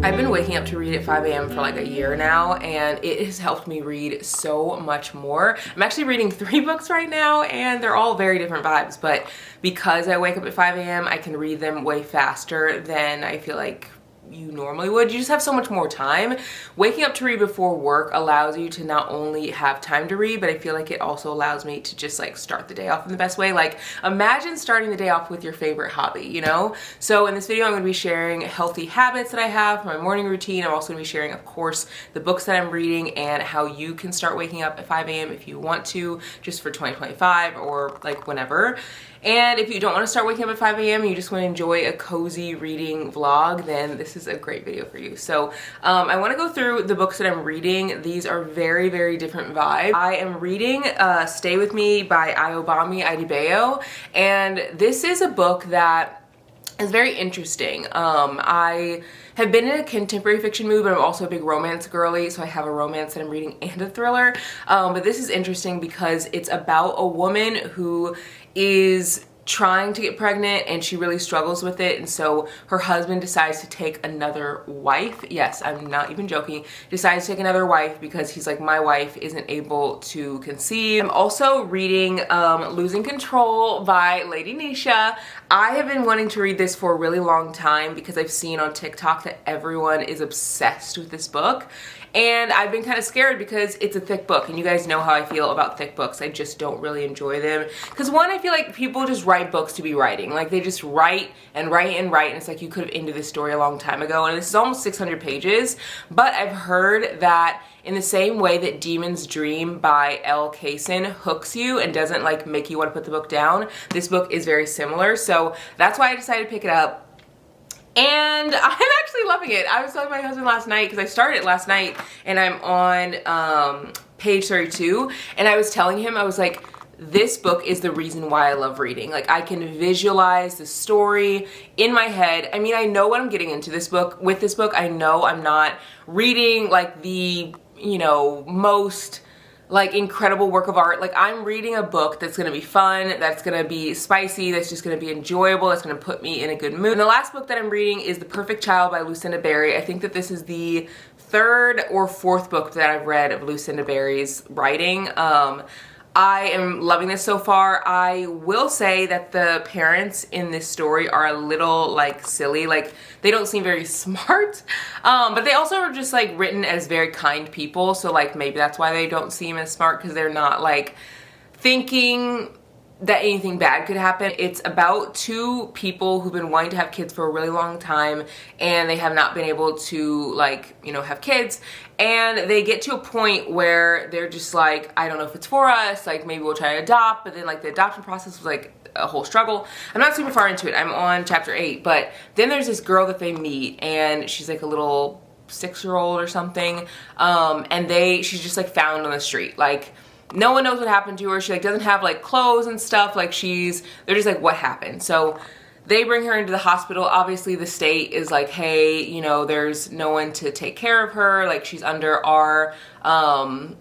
I've been waking up to read at 5 a.m. for like a year now, and it has helped me read so much more. I'm actually reading 3 books right now, and they're all very different vibes, but because I wake up at 5 a.m., I can read them way faster than I feel like you normally would. You just have so much more time. Waking up to read before work allows you to not only have time to read, but I feel like it also allows me to just like start the day off in the best way. Like imagine starting the day off with your favorite hobby, you know? So in this video, I'm gonna be sharing healthy habits that I have for my morning routine. I'm also gonna be sharing, of course, the books that I'm reading and how you can start waking up at 5 a.m. if you want to, just for 2025 or like whenever. And if you don't want to start waking up at 5 a.m. and you just want to enjoy a cozy reading vlog, then this is a great video for you. So I want to go through the books that I'm reading. These are very, very different vibes. I am reading Stay With Me by Ayobami Adebayo, and this is a book that is very interesting. I have been in a contemporary fiction mood, but I'm also a big romance girly, so I have a romance that I'm reading and a thriller. But this is interesting because it's about a woman who is trying to get pregnant and she really struggles with it, and so her husband decides to take another wife. Yes, I'm not even joking. Decides to take another wife because he's like, my wife isn't able to conceive. I'm also reading Losing Control by Lady Nisha. I have been wanting to read this for a really long time because I've seen on TikTok that everyone is obsessed with this book. And I've been kind of scared because it's a thick book, and you guys know how I feel about thick books. I just don't really enjoy them. Because one, I feel like people just write books to be writing. Like they just write and write and write, and it's like you could have ended this story a long time ago. And this is almost 600 pages, but I've heard that in the same way that Demon's Dream by L. Kaysen hooks you and doesn't like make you want to put the book down, this book is very similar. So that's why I decided to pick it up. And I'm actually loving it. I was telling my husband last night, because I started it last night, and I'm on page 32, and I was telling him, I was like, this book is the reason why I love reading. Like I can visualize the story in my head. I mean, I know what I'm getting into this book. With this book, I know I'm not reading like the, you know, most like incredible work of art. Like I'm reading a book that's gonna be fun, that's gonna be spicy, that's just gonna be enjoyable, that's gonna put me in a good mood. And the last book that I'm reading is The Perfect Child by Lucinda Berry. I think that this is the 3rd or 4th book that I've read of Lucinda Berry's writing. I am loving this so far. I will say that the parents in this story are a little like silly. Like they don't seem very smart, but they also are just like written as very kind people. So like maybe that's why they don't seem as smart, because they're not like thinking that anything bad could happen. It's about 2 people who've been wanting to have kids for a really long time, and they have not been able to like, you know, have kids. And they get to a point where they're just like, I don't know if it's for us, like maybe we'll try to adopt, but then like the adoption process was like a whole struggle. I'm not super far into it. I'm on chapter 8, but then there's this girl that they meet, and she's like a little 6-year-old or something. And she's just like found on the street. Like no one knows what happened to her. She like doesn't have like clothes and stuff. Like they're just like, what happened? So they bring her into the hospital. Obviously the state is like, hey, you know, there's no one to take care of her. Like she's under our we're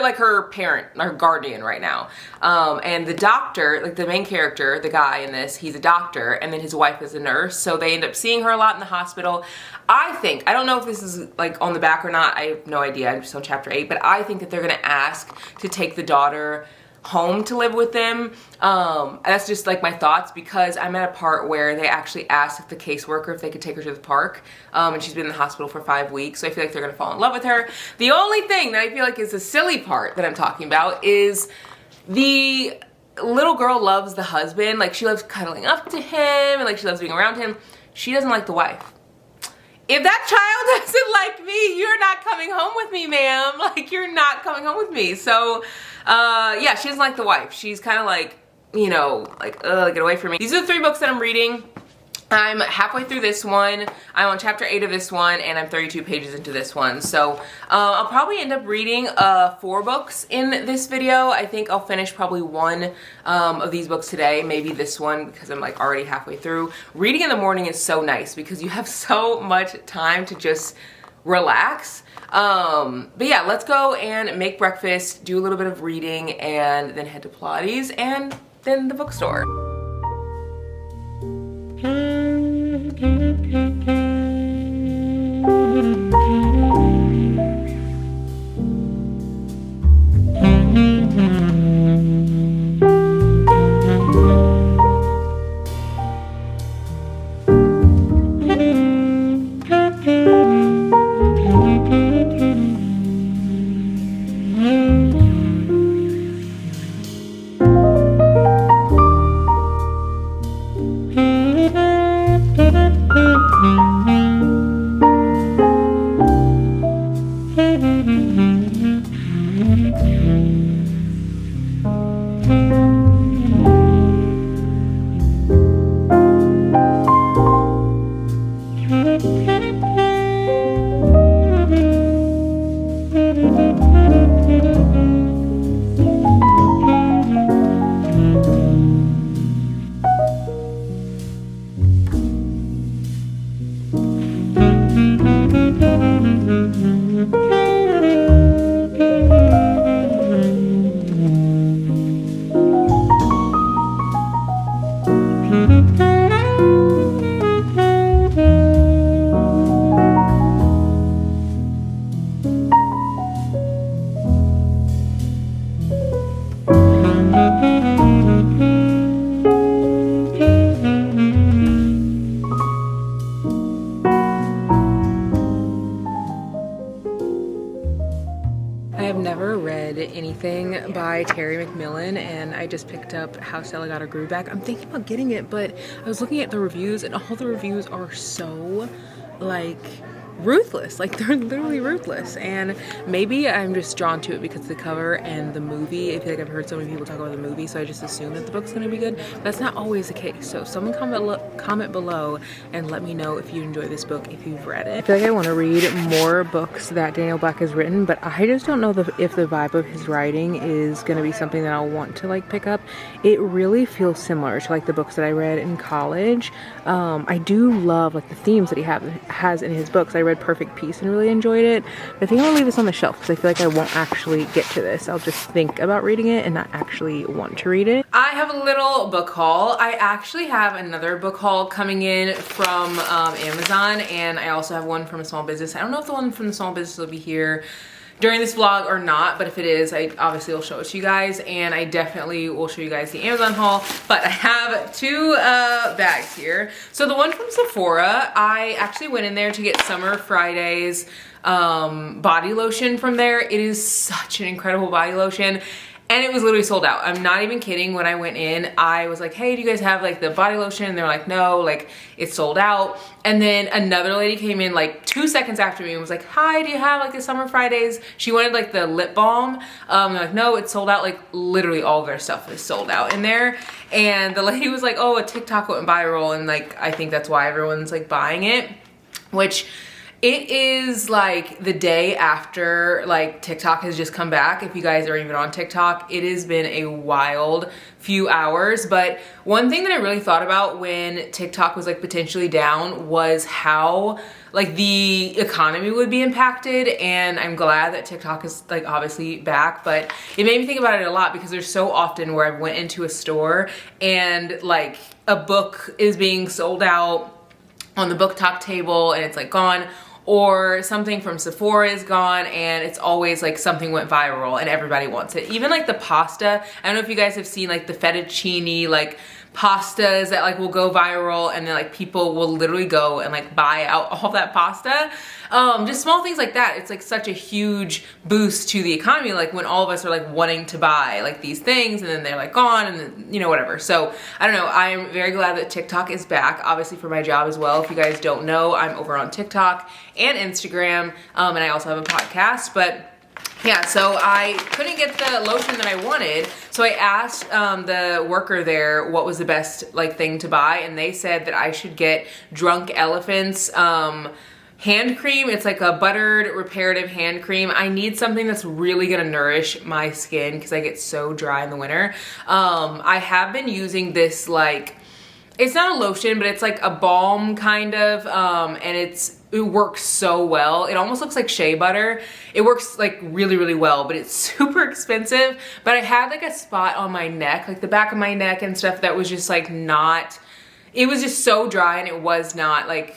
like her parent, our guardian right now. And the doctor, like the main character, the guy in this, he's a doctor, and then his wife is a nurse. So they end up seeing her a lot in the hospital. I don't know if this is like on the back or not. I have no idea. I'm just on chapter 8, but I think that they're gonna ask to take the daughter home to live with them. That's just like my thoughts, because I'm at a part where they actually asked the caseworker if they could take her to the park, and she's been in the hospital for 5 weeks, so I feel like they're gonna fall in love with her. The only thing that I feel like is the silly part that I'm talking about is the little girl loves the husband. Like she loves cuddling up to him, and like she loves being around him. She doesn't like the wife. If that child doesn't like me, you're not coming home with me, ma'am. Like you're not coming home with me. So yeah, she doesn't like the wife. She's kind of like, you know, like, get away from me. These are the 3 books that I'm reading. I'm halfway through this one. I'm on chapter 8 of this one, and I'm 32 pages into this one. So I'll probably end up reading 4 books in this video. I think I'll finish probably 1 of these books today, maybe this one, because I'm like already halfway through. Reading in the morning is so nice because you have so much time to just relax. But yeah, let's go and make breakfast, do a little bit of reading, and then head to Pilates and then the bookstore. Anything by Terry McMillan, and I just picked up How Stella Got Her Groove Back. I'm thinking about getting it, but I was looking at the reviews and all the reviews are so like ruthless, like they're literally ruthless, and maybe I'm just drawn to it because of the cover and the movie. I feel like I've heard so many people talk about the movie, so I just assume that the book's gonna be good. But that's not always the case, so someone comment below and let me know if you enjoy this book, if you've read it. I feel like I want to read more books that Daniel Black has written, but I just don't know if the vibe of his writing is gonna be something that I'll want to like pick up. It really feels similar to like the books that I read in college. I do love like the themes that he has in his books. I read Perfect Peace and really enjoyed it. But I think I'll leave this on the shelf because I feel like I won't actually get to this. I'll just think about reading it and not actually want to read it. I have a little book haul. I actually have another book haul coming in from Amazon, and I also have one from a small business. I don't know if the one from the small business will be here during this vlog or not, but if it is, I obviously will show it to you guys, and I definitely will show you guys the Amazon haul. But I have two bags here. So the one from Sephora, I actually went in there to get Summer Friday's body lotion from there. It is such an incredible body lotion. And it was literally sold out. I'm not even kidding. When I went in, I was like, hey, do you guys have like the body lotion? And they're like, no, like it's sold out. And then another lady came in like 2 seconds after me and was like, hi, do you have like the Summer Fridays? She wanted like the lip balm. They're like, no, it's sold out. Like literally all of their stuff is sold out in there. And the lady was like, oh, a TikTok went viral. And like, I think that's why everyone's like buying it, which it is like the day after like TikTok has just come back. If you guys are even on TikTok, it has been a wild few hours. But one thing that I really thought about when TikTok was like potentially down was how like the economy would be impacted. And I'm glad that TikTok is like obviously back, but it made me think about it a lot because there's so often where I went into a store and like a book is being sold out on the book top table and it's like gone, or something from Sephora is gone and it's always like something went viral and everybody wants it. Even like the pasta, I don't know if you guys have seen like the fettuccine like pastas that like will go viral, and then like people will literally go and like buy out all that pasta. Just small things like that. It's like such a huge boost to the economy, like when all of us are like wanting to buy like these things and then they're like gone and then, you know, whatever. So I don't know, I'm very glad that TikTok is back, obviously for my job as well. If you guys don't know, I'm over on TikTok and Instagram, and I also have a podcast. But yeah, so I couldn't get the lotion that I wanted, so I asked the worker there what was the best like thing to buy, and they said that I should get Drunk Elephant's hand cream. It's like a buttered reparative hand cream. I need something that's really gonna nourish my skin because I get so dry in the winter. I have been using this like, it's not a lotion, but it's like a balm kind of, and it works so well. It almost looks like shea butter. It works like really, really well, but it's super expensive. But I had like a spot on my neck, like the back of my neck and stuff that was just like not, it was just so dry and it was not like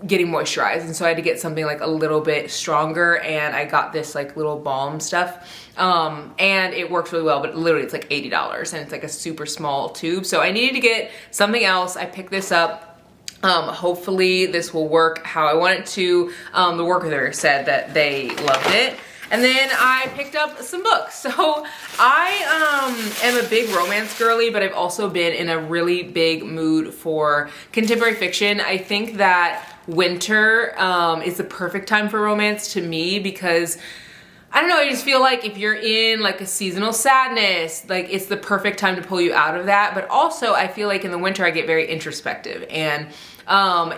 getting moisturized, and so I had to get something like a little bit stronger, and I got this like little balm stuff, and it works really well, but literally it's like $80 and it's like a super small tube, so I needed to get something else. I picked this up. Hopefully this will work how I want it to. The worker there said that they loved it. And then I picked up some books. So I am a big romance girly, but I've also been in a really big mood for contemporary fiction. I think that winter is the perfect time for romance to me, because I don't know, I just feel like if you're in like a seasonal sadness, like it's the perfect time to pull you out of that. But also I feel like in the winter I get very introspective, and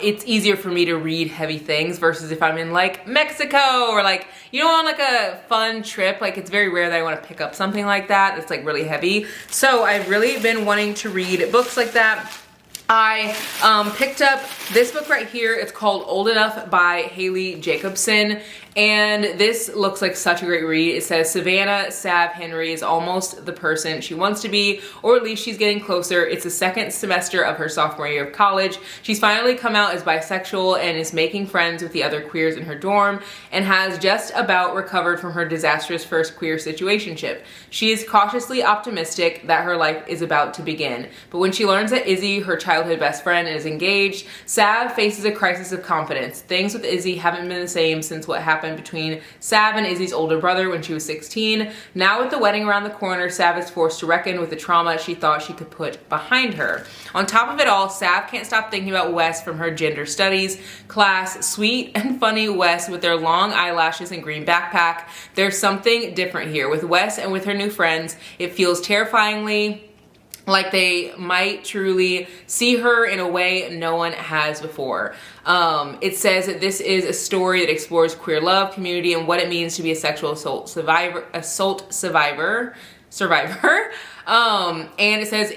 it's easier for me to read heavy things versus if I'm in like Mexico or like, you know, on like a fun trip. Like it's very rare that I want to pick up something like that that's like really heavy. So I've really been wanting to read books like that. I picked up this book right here. It's called Old Enough by Haley Jacobson, and this looks like such a great read. It says Savannah Sav Henry is almost the person she wants to be, or at least she's getting closer. It's the second semester of her sophomore year of college. She's finally come out as bisexual and is making friends with the other queers in her dorm, and has just about recovered from her disastrous first queer situationship. She is cautiously optimistic that her life is about to begin, but when she learns that Izzy, her childhood best friend, is engaged, Sav faces a crisis of confidence. Things with Izzy haven't been the same since what happened between Sav and Izzy's older brother when she was 16. Now with the wedding around the corner, Sav is forced to reckon with the trauma she thought she could put behind her. On top of it all, Sav can't stop thinking about Wes from her gender studies class. Sweet and funny Wes with their long eyelashes and green backpack. There's something different here. With Wes and with her new friends, it feels terrifyingly like they might truly see her in a way no one has before. It says that this is a story that explores queer love, community, and what it means to be a sexual assault survivor. And it says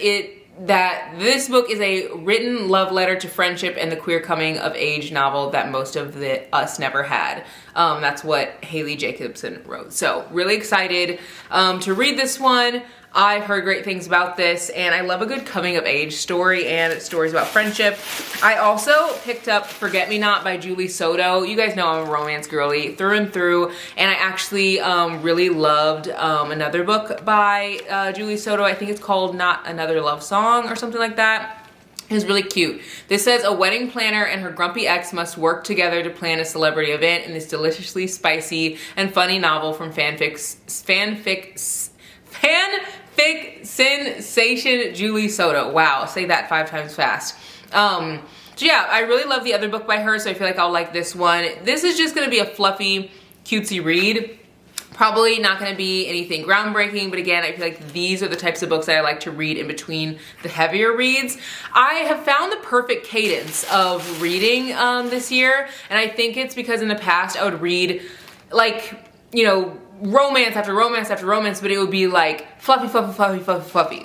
that this book is a written love letter to friendship and the queer coming of age novel that most of us never had. That's what Haley Jacobson wrote. So really excited to read this one. I've heard great things about this, and I love a good coming of age story and stories about friendship. I also picked up Forget Me Not by Julie Soto. You guys know I'm a romance girly through and through, and I actually really loved another book by Julie Soto. I think it's called Not Another Love Song or something like that. It was really cute. This says a wedding planner and her grumpy ex must work together to plan a celebrity event in this deliciously spicy and funny novel from fanfic sensation Julie Soto. Wow, say that 5 times fast. So yeah, I really love the other book by her, so I feel like I'll like this one. This is just gonna be a fluffy, cutesy read. Probably not gonna be anything groundbreaking, but again, I feel like these are the types of books that I like to read in between the heavier reads. I have found the perfect cadence of reading this year, and I think it's because in the past I would read like, you know, romance after romance after romance, but it would be like fluffy,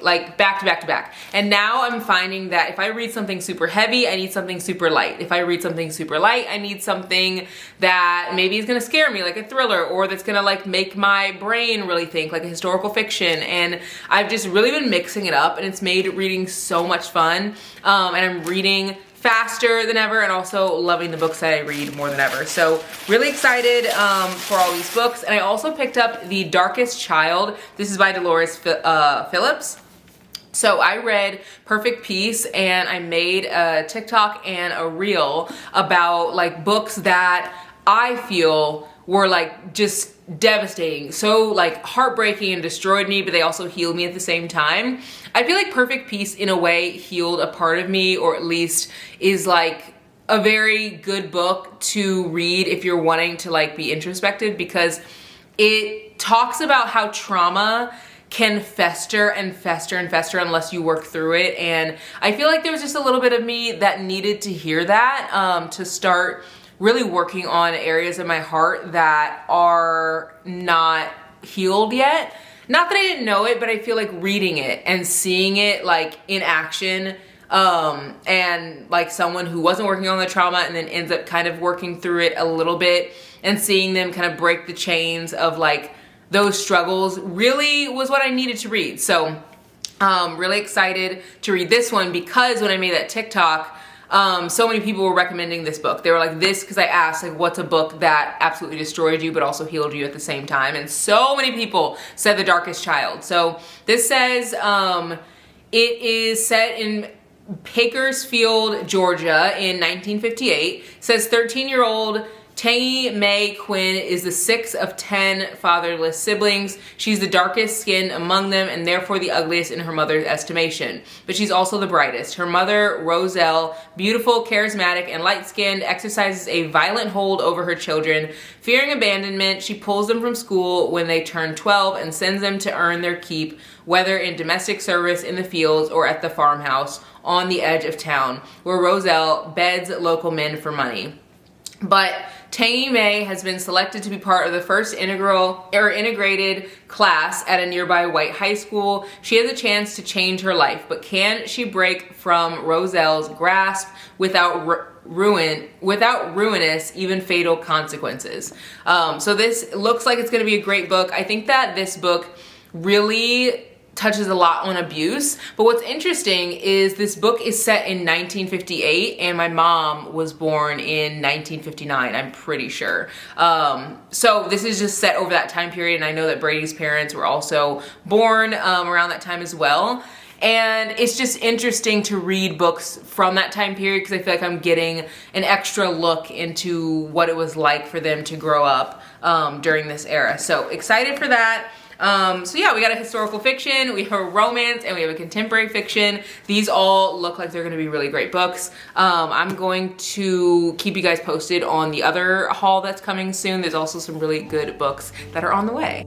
like back to back to back. And now I'm finding that if I read something super heavy, I need something super light. If I read something super light, I need something that maybe is gonna scare me, like a thriller, or that's gonna like make my brain really think, like a historical fiction. And I've just really been mixing it up, and it's made reading so much fun. And I'm reading faster than ever, and also loving the books that I read more than ever. So really excited for all these books. And I also picked up The Darkest Child. This is by Dolores Phillips. So I read Perfect Peace, and I made a TikTok and a reel about like books that I feel were like just devastating, so like heartbreaking and destroyed me, but they also healed me at the same time. I feel like Perfect Peace in a way healed a part of me, or at least is like a very good book to read if you're wanting to like be introspective, because it talks about how trauma can fester and fester and fester unless you work through it. And I feel like there was just a little bit of me that needed to hear that to start really working on areas of my heart that are not healed yet. Not that I didn't know it, but I feel like reading it and seeing it like in action, and like someone who wasn't working on the trauma and then ends up kind of working through it a little bit, and seeing them kind of break the chains of like those struggles really was what I needed to read. So Really excited to read this one because when I made that TikTok, so many people were recommending this book. They were like, this, because I asked, like, what's a book that absolutely destroyed you but also healed you at the same time? And so many people said The Darkest Child. So this says it is set in Bakersfield, Georgia in 1958. It says 13-year-old Tangy Mae Quinn is the 6th of 10 fatherless siblings. She's the darkest skinned among them and therefore the ugliest in her mother's estimation. But she's also the brightest. Her mother, Roselle, beautiful, charismatic, and light-skinned, exercises a violent hold over her children. Fearing abandonment, she pulls them from school when they turn 12 and sends them to earn their keep, whether in domestic service in the fields or at the farmhouse on the edge of town, where Roselle beds local men for money. But Tangy Mae has been selected to be part of the first integrated class at a nearby white high school. She has a chance to change her life, but can she break from Roselle's grasp without ruinous, even fatal consequences? So this looks like it's going to be a great book. I think that this book really touches a lot on abuse, but what's interesting is this book is set in 1958 and my mom was born in 1959, I'm pretty sure. So this is just set over that time period, and I know that Brady's parents were also born around that time as well. And it's just interesting to read books from that time period because I feel like I'm getting an extra look into what it was like for them to grow up during this era. So excited for that. So yeah, we got a historical fiction, we have a romance, and we have a contemporary fiction. These all look like they're going to be really great books. I'm going to keep you guys posted on the other haul that's coming soon. There's also some really good books that are on the way.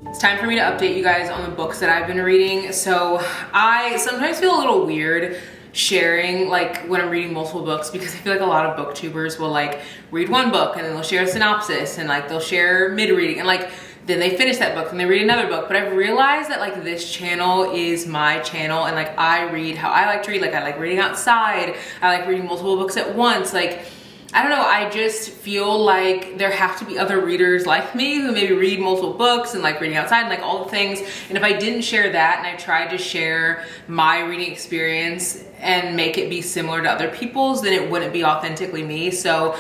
It's time for me to update you guys on the books that I've been reading. So I sometimes feel a little weird sharing like when I'm reading multiple books because I feel like a lot of booktubers will like read one book and then they'll share a synopsis and like they'll share mid-reading and like then they finish that book and they read another book. But I've realized that like this channel is my channel and like I read how I like to read. Like I like reading outside. I like reading multiple books at once. Like I don't know, I just feel like there have to be other readers like me who maybe read multiple books and like reading outside and like all the things. And if I didn't share that and I tried to share my reading experience and make it be similar to other people's, then it wouldn't be authentically me. So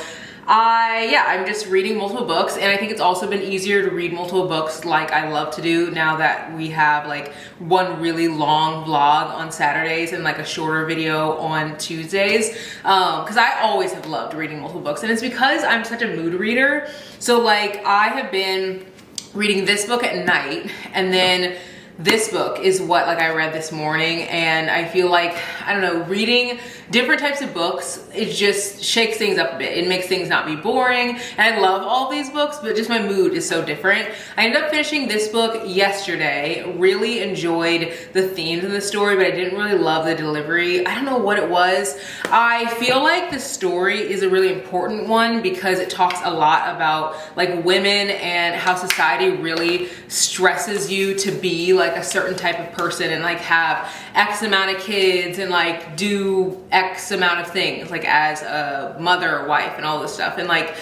I'm just reading multiple books, and I think it's also been easier to read multiple books like I love to do now that we have like one really long vlog on Saturdays and like a shorter video on Tuesdays, because I always have loved reading multiple books, and it's because I'm such a mood reader. So like I have been reading this book at night, and then this book is what like I read this morning, and I feel like, I don't know, reading different types of books, it just shakes things up a bit. It makes things not be boring, and I love all these books, but just my mood is so different. I ended up finishing this book yesterday, really enjoyed the themes of the story, but I didn't really love the delivery. I don't know what it was. I feel like the story is a really important one because it talks a lot about like women and how society really stresses you to be like a certain type of person and like have X amount of kids and like do X amount of things like as a mother or wife and all this stuff. And like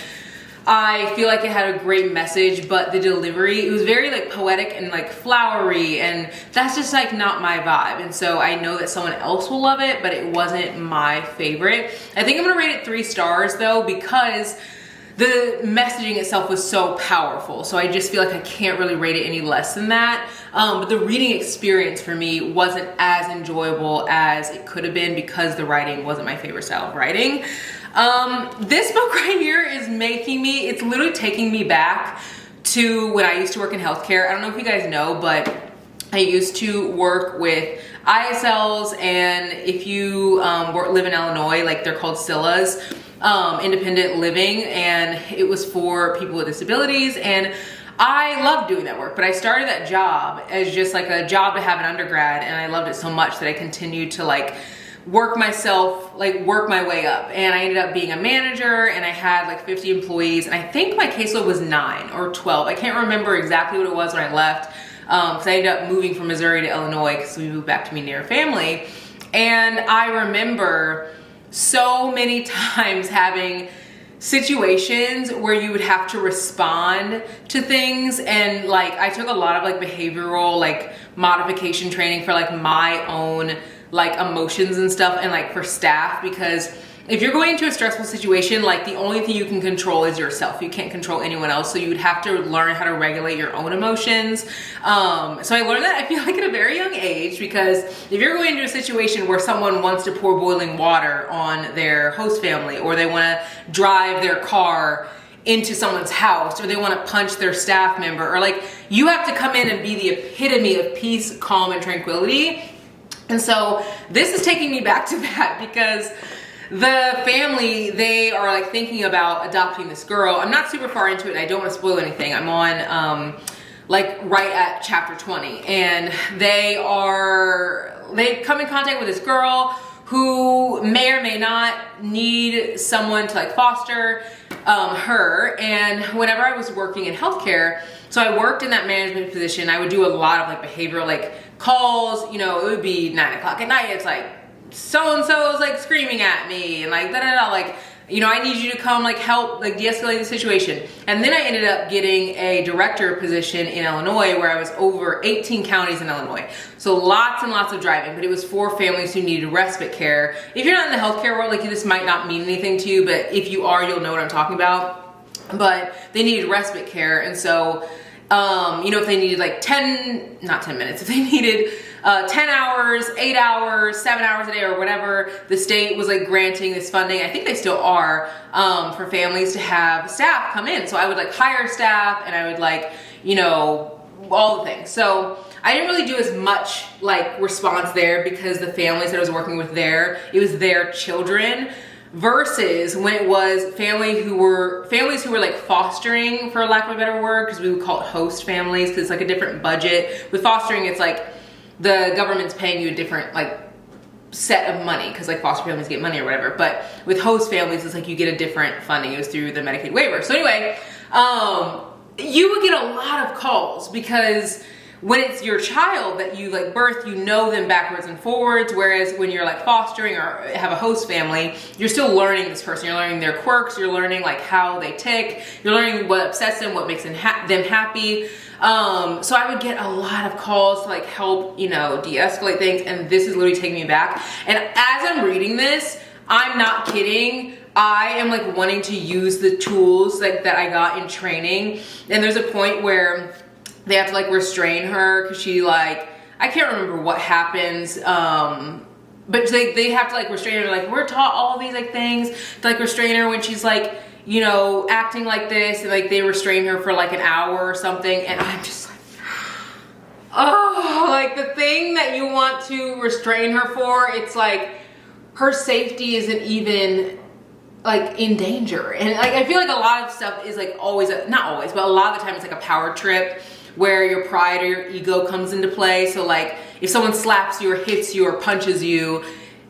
I feel like it had a great message, but the delivery, it was very like poetic and like flowery, and that's just like not my vibe. And so I know that someone else will love it, but it wasn't my favorite. I think I'm gonna rate it 3 stars though, because the messaging itself was so powerful. So I just feel like I can't really rate it any less than that. But the reading experience for me wasn't as enjoyable as it could have been because the writing wasn't my favorite style of writing. This book right here is it's literally taking me back to when I used to work in healthcare. I don't know if you guys know, but I used to work with ISLs, and if you live in Illinois, like they're called SILAs, independent living, and it was for people with disabilities, and I loved doing that work. But I started that job as just like a job to have an undergrad, and I loved it so much that I continued to like work my way up, and I ended up being a manager, and I had like 50 employees, and I think my caseload was 9 or 12. I can't remember exactly what it was when I left, because I ended up moving from Missouri to Illinois because we moved back to me near family. And I remember so many times having situations where you would have to respond to things, and like I took a lot of like behavioral like modification training for like my own like emotions and stuff, and like for staff, because if you're going into a stressful situation, like the only thing you can control is yourself. You can't control anyone else, so you would have to learn how to regulate your own emotions. So I learned that, I feel like, at a very young age, because if you're going into a situation where someone wants to pour boiling water on their host family, or they want to drive their car into someone's house, or they want to punch their staff member, or like you have to come in and be the epitome of peace, calm, and tranquility. And so this is taking me back to that, because the family, they are like thinking about adopting this girl. I'm not super far into it, and I don't want to spoil anything. I'm on like right at chapter 20, and they come in contact with this girl who may or may not need someone to like foster her. And whenever I was working in healthcare, so I worked in that management position, I would do a lot of like behavioral like calls. You know, it would be 9 o'clock at night. It's like, so-and-so is like screaming at me, and like da-da-da, like, you know, I need you to come like help like de-escalate the situation. And then I ended up getting a director position in Illinois, where I was over 18 counties in Illinois. So lots and lots of driving, but it was for families who needed respite care. If you're not in the healthcare world, like this might not mean anything to you, but if you are, you'll know what I'm talking about. But they needed respite care, and so you know, if they needed like 10 minutes, if they needed 10 hours, 8 hours, 7 hours a day, or whatever, the state was like granting this funding. I think they still are, for families to have staff come in. So I would like hire staff, and I would like, you know, all the things. So I didn't really do as much like response there, because the families that I was working with there, it was their children, versus when it was families who were like fostering, for lack of a better word, because we would call it host families, because it's like a different budget. With fostering, it's like the government's paying you a different like set of money, because like foster families get money or whatever. But with host families, it's like you get a different funding. It was through the Medicaid waiver. So anyway, you would get a lot of calls, because when it's your child that you like birth, you know them backwards and forwards. Whereas when you're like fostering or have a host family, you're still learning this person. You're learning their quirks. You're learning like how they tick. You're learning what upsets them, what makes them happy. So I would get a lot of calls to like help, you know, de-escalate things. And this is literally taking me back. And as I'm reading this, I'm not kidding, I am like wanting to use the tools like that I got in training. And there's a point where they have to like restrain her, because she like, I can't remember what happens, but they have to like restrain her. Like, we're taught all these like things to like restrain her when she's like, you know, acting like this, and like they restrain her for like an hour or something. And I'm just like, oh, like the thing that you want to restrain her for, it's like her safety isn't even like in danger. And like I feel like a lot of stuff is like always, not always, but a lot of the time it's like a power trip, where your pride or your ego comes into play. So like if someone slaps you or hits you or punches you,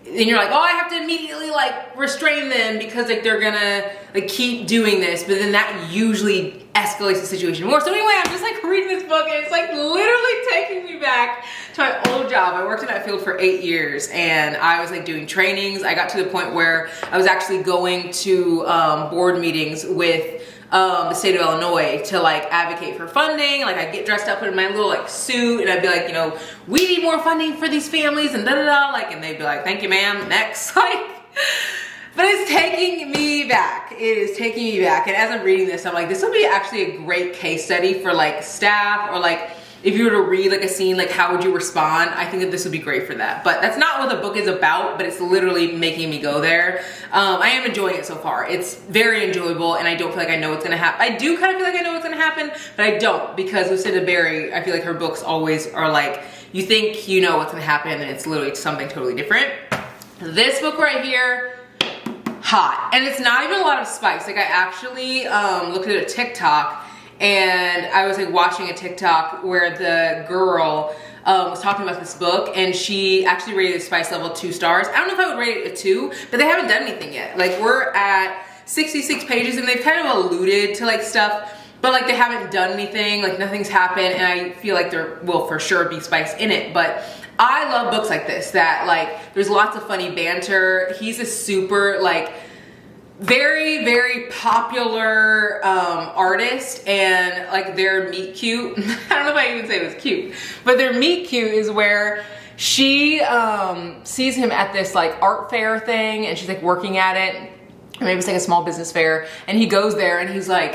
and you're like, oh, I have to immediately like restrain them, because like they're gonna like keep doing this. But then that usually escalates the situation more. So anyway, I'm just like reading this book, and it's like literally taking me back to my old job. I worked in that field for 8 years, and I was like doing trainings. I got to the point where I was actually going to board meetings with the state of Illinois to like advocate for funding. Like I'd get dressed up in my little like suit, and I'd be like, you know, we need more funding for these families, and da-da-da, like, and they'd be like, thank you, ma'am, next. Like, but it's taking me back. It is taking me back. And as I'm reading this, I'm like, this will be actually a great case study for like staff, or like if you were to read like a scene, like how would you respond? I think that this would be great for that. But that's not what the book is about, but it's literally making me go there. I am enjoying it so far. It's very enjoyable, and I don't feel like I know what's gonna happen. I do kind of feel like I know what's gonna happen, but I don't, because Lucinda Berry, I feel like her books always are like, you think you know what's gonna happen, and it's literally something totally different. This book right here, hot. And it's not even a lot of spice. Like I actually looked at a TikTok, and I was like watching a TikTok where the girl was talking about this book, and she actually rated the spice level 2 stars. I don't know if I would rate it a 2, but they haven't done anything yet. Like we're at 66 pages, and they've kind of alluded to like stuff, but like they haven't done anything, like nothing's happened, and I feel like there will for sure be spice in it. But I love books like this that like there's lots of funny banter. He's a super like very, very popular artist, and like their meet cute, I don't know if I even say it was cute, but their meet cute is where she sees him at this like art fair thing, and she's like working at it, or maybe it's like a small business fair, and he goes there and he's like,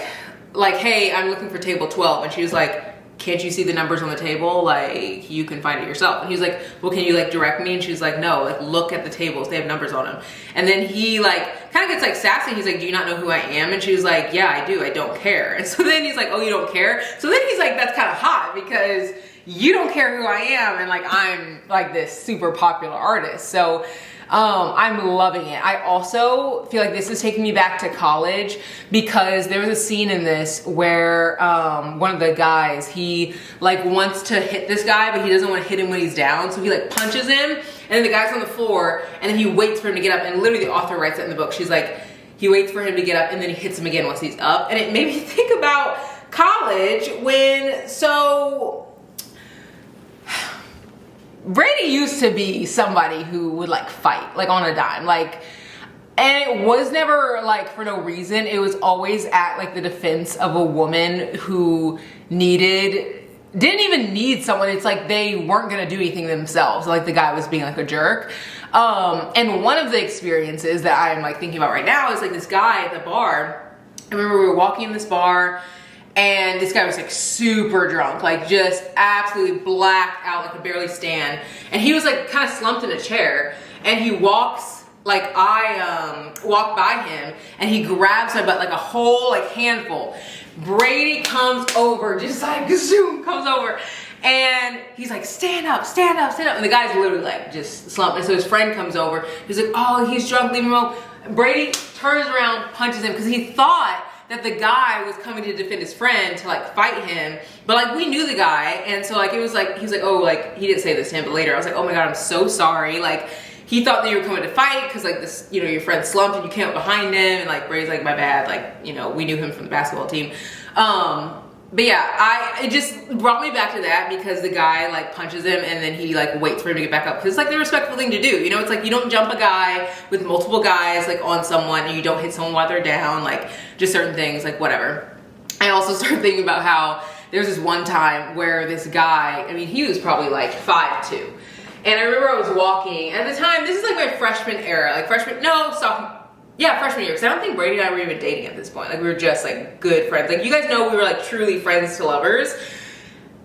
hey, I'm looking for table 12, and she was like, can't you see the numbers on the table? Like, you can find it yourself. And he's like, well, can you like direct me? And she's like, no, like look at the tables, they have numbers on them. And then he like kind of gets like sassy. He's like, do you not know who I am? And she's like, yeah, I do, I don't care. And so then he's like, oh, you don't care? So then he's like, that's kind of hot, because you don't care who I am, and like I'm like this super popular artist. So I'm loving it. I also feel like this is taking me back to college, because there was a scene in this where one of the guys, he like wants to hit this guy, but he doesn't want to hit him when he's down, so he like punches him, and then the guy's on the floor, and then he waits for him to get up, and literally the author writes it in the book. She's like, he waits for him to get up, and then he hits him again once he's up. And it made me think about college when, so Brady used to be somebody who would like fight, like on a dime, like, and it was never like for no reason. It was always at like the defense of a woman who didn't even need someone. It's like they weren't gonna do anything themselves. Like the guy was being like a jerk. And one of the experiences that I'm like thinking about right now is like this guy at the bar. I remember we were walking in this bar, and this guy was like super drunk, like just absolutely blacked out, like could barely stand. And he was like kind of slumped in a chair, and he walks, like I walk by him, and he grabs my butt, like a whole like handful. Brady comes over, just like zoom, comes over, and he's like, stand up, stand up, stand up. And the guy's literally like just slumped. And so his friend comes over, he's like, oh, he's drunk, leave him alone. Brady turns around, punches him, because he thought that the guy was coming to defend his friend to like fight him, but like we knew the guy, and so like it was like, he was like, oh, like he didn't say this to him, but later I was like, oh my god, I'm so sorry. Like he thought that you were coming to fight because like this, you know, your friend slumped and you came up behind him, and like Brady's like, my bad, like, you know, we knew him from the basketball team. But yeah, it just brought me back to that, because the guy like punches him, and then he like waits for him to get back up, because it's like the respectful thing to do, you know. It's like you don't jump a guy with multiple guys like on someone, and you don't hit someone while they're down, like just certain things, like whatever. I also started thinking about how there's this one time where this guy, I mean, he was probably like 5'2", and I remember I was walking at the time, this is like my freshman era, like freshman year, because I don't think Brady and I were even dating at this point. Like we were just like good friends. Like you guys know, we were like truly friends to lovers.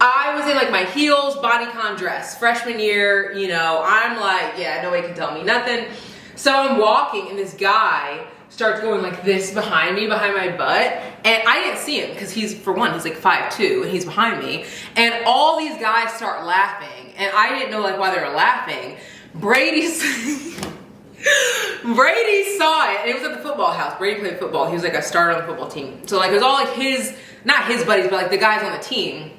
I was in like my heels, bodycon dress, freshman year, you know, I'm like, yeah, nobody can tell me nothing. So I'm walking, and this guy starts going like this behind me, behind my butt, and I didn't see him, because he's, for one, he's like 5'2", and he's behind me, and all these guys start laughing, and I didn't know like why they were laughing. Brady saw it, and it was at the football house. Brady played football. He was like a starter on the football team. So like it was all like his, not his buddies, but like the guys on the team.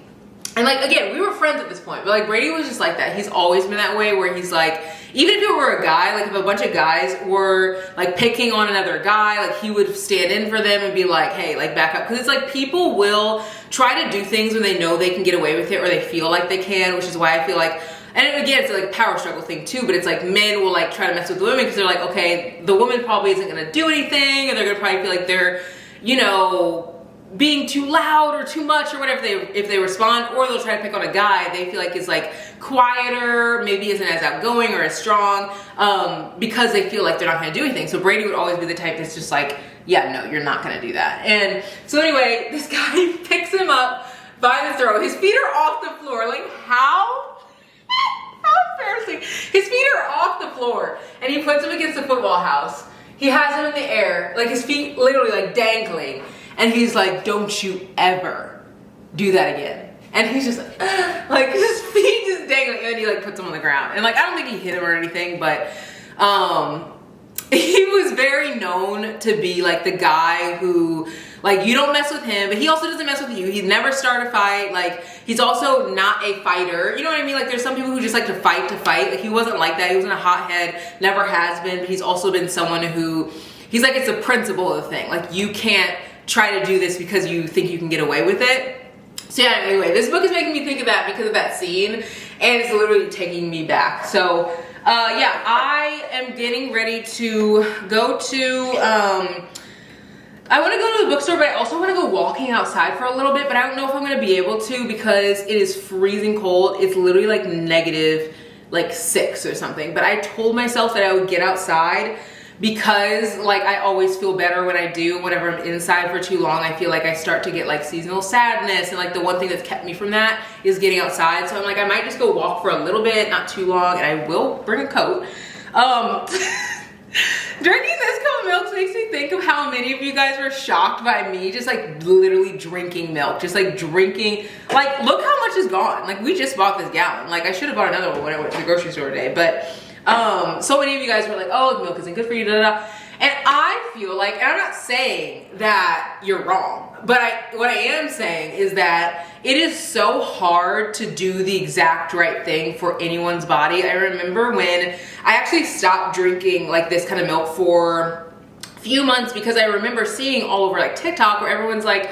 And like, again, we were friends at this point, but like Brady was just like that. He's always been that way, where he's like, even if it were a guy, like if a bunch of guys were like picking on another guy, like he would stand in for them and be like, hey, like back up. Because it's like people will try to do things when they know they can get away with it, or they feel like they can, which is why I feel like, and again, it's like a power struggle thing too, but it's like men will like try to mess with the women, because they're like, okay, the woman probably isn't gonna do anything, and they're gonna probably feel like they're, you know, being too loud or too much or whatever if they respond, or they'll try to pick on a guy they feel like is like quieter, maybe isn't as outgoing or as strong, because they feel like they're not gonna do anything. So Brady would always be the type that's just like, yeah, no, you're not gonna do that. And so anyway, this guy picks him up by the throat. His feet are off the floor. Like, how embarrassing. His feet are off the floor, and he puts him against the football house. He has him in the air, like his feet literally like dangling, and he's like, don't you ever do that again. And he's just like his feet just dangling, and then he like puts him on the ground. And like, I don't think he hit him or anything, but he was very known to be like the guy who, like, you don't mess with him, but he also doesn't mess with you. He'd never start a fight. Like, he's also not a fighter. You know what I mean? Like, there's some people who just like to fight. Like, he wasn't like that. He wasn't a hothead, never has been, but he's also been someone who, he's like, it's a principle of the thing. Like, you can't try to do this because you think you can get away with it. So yeah, anyway, this book is making me think of that because of that scene, and it's literally taking me back. So yeah, I am getting ready to go to, I want to go to the bookstore, but I also want to go walking outside for a little bit, but I don't know if I'm going to be able to because it is freezing cold. It's literally like negative like 6 or something, but I told myself that I would get outside because like I always feel better when I do. Whenever I'm inside for too long, I feel like I start to get like seasonal sadness, and like the one thing that's kept me from that is getting outside. So I'm like, I might just go walk for a little bit, not too long, and I will bring a coat. Drinking this cup of milk makes me think of how many of you guys were shocked by me just like literally drinking milk, just like drinking, like look how much is gone. Like, we just bought this gallon. Like, I should have bought another one when I went to the grocery store today, but so many of you guys were like, oh, milk isn't good for you, da da da. And I feel like, and I'm not saying that you're wrong, but what I am saying is that it is so hard to do the exact right thing for anyone's body. I remember when I actually stopped drinking like this kind of milk for a few months because I remember seeing all over like TikTok where everyone's like,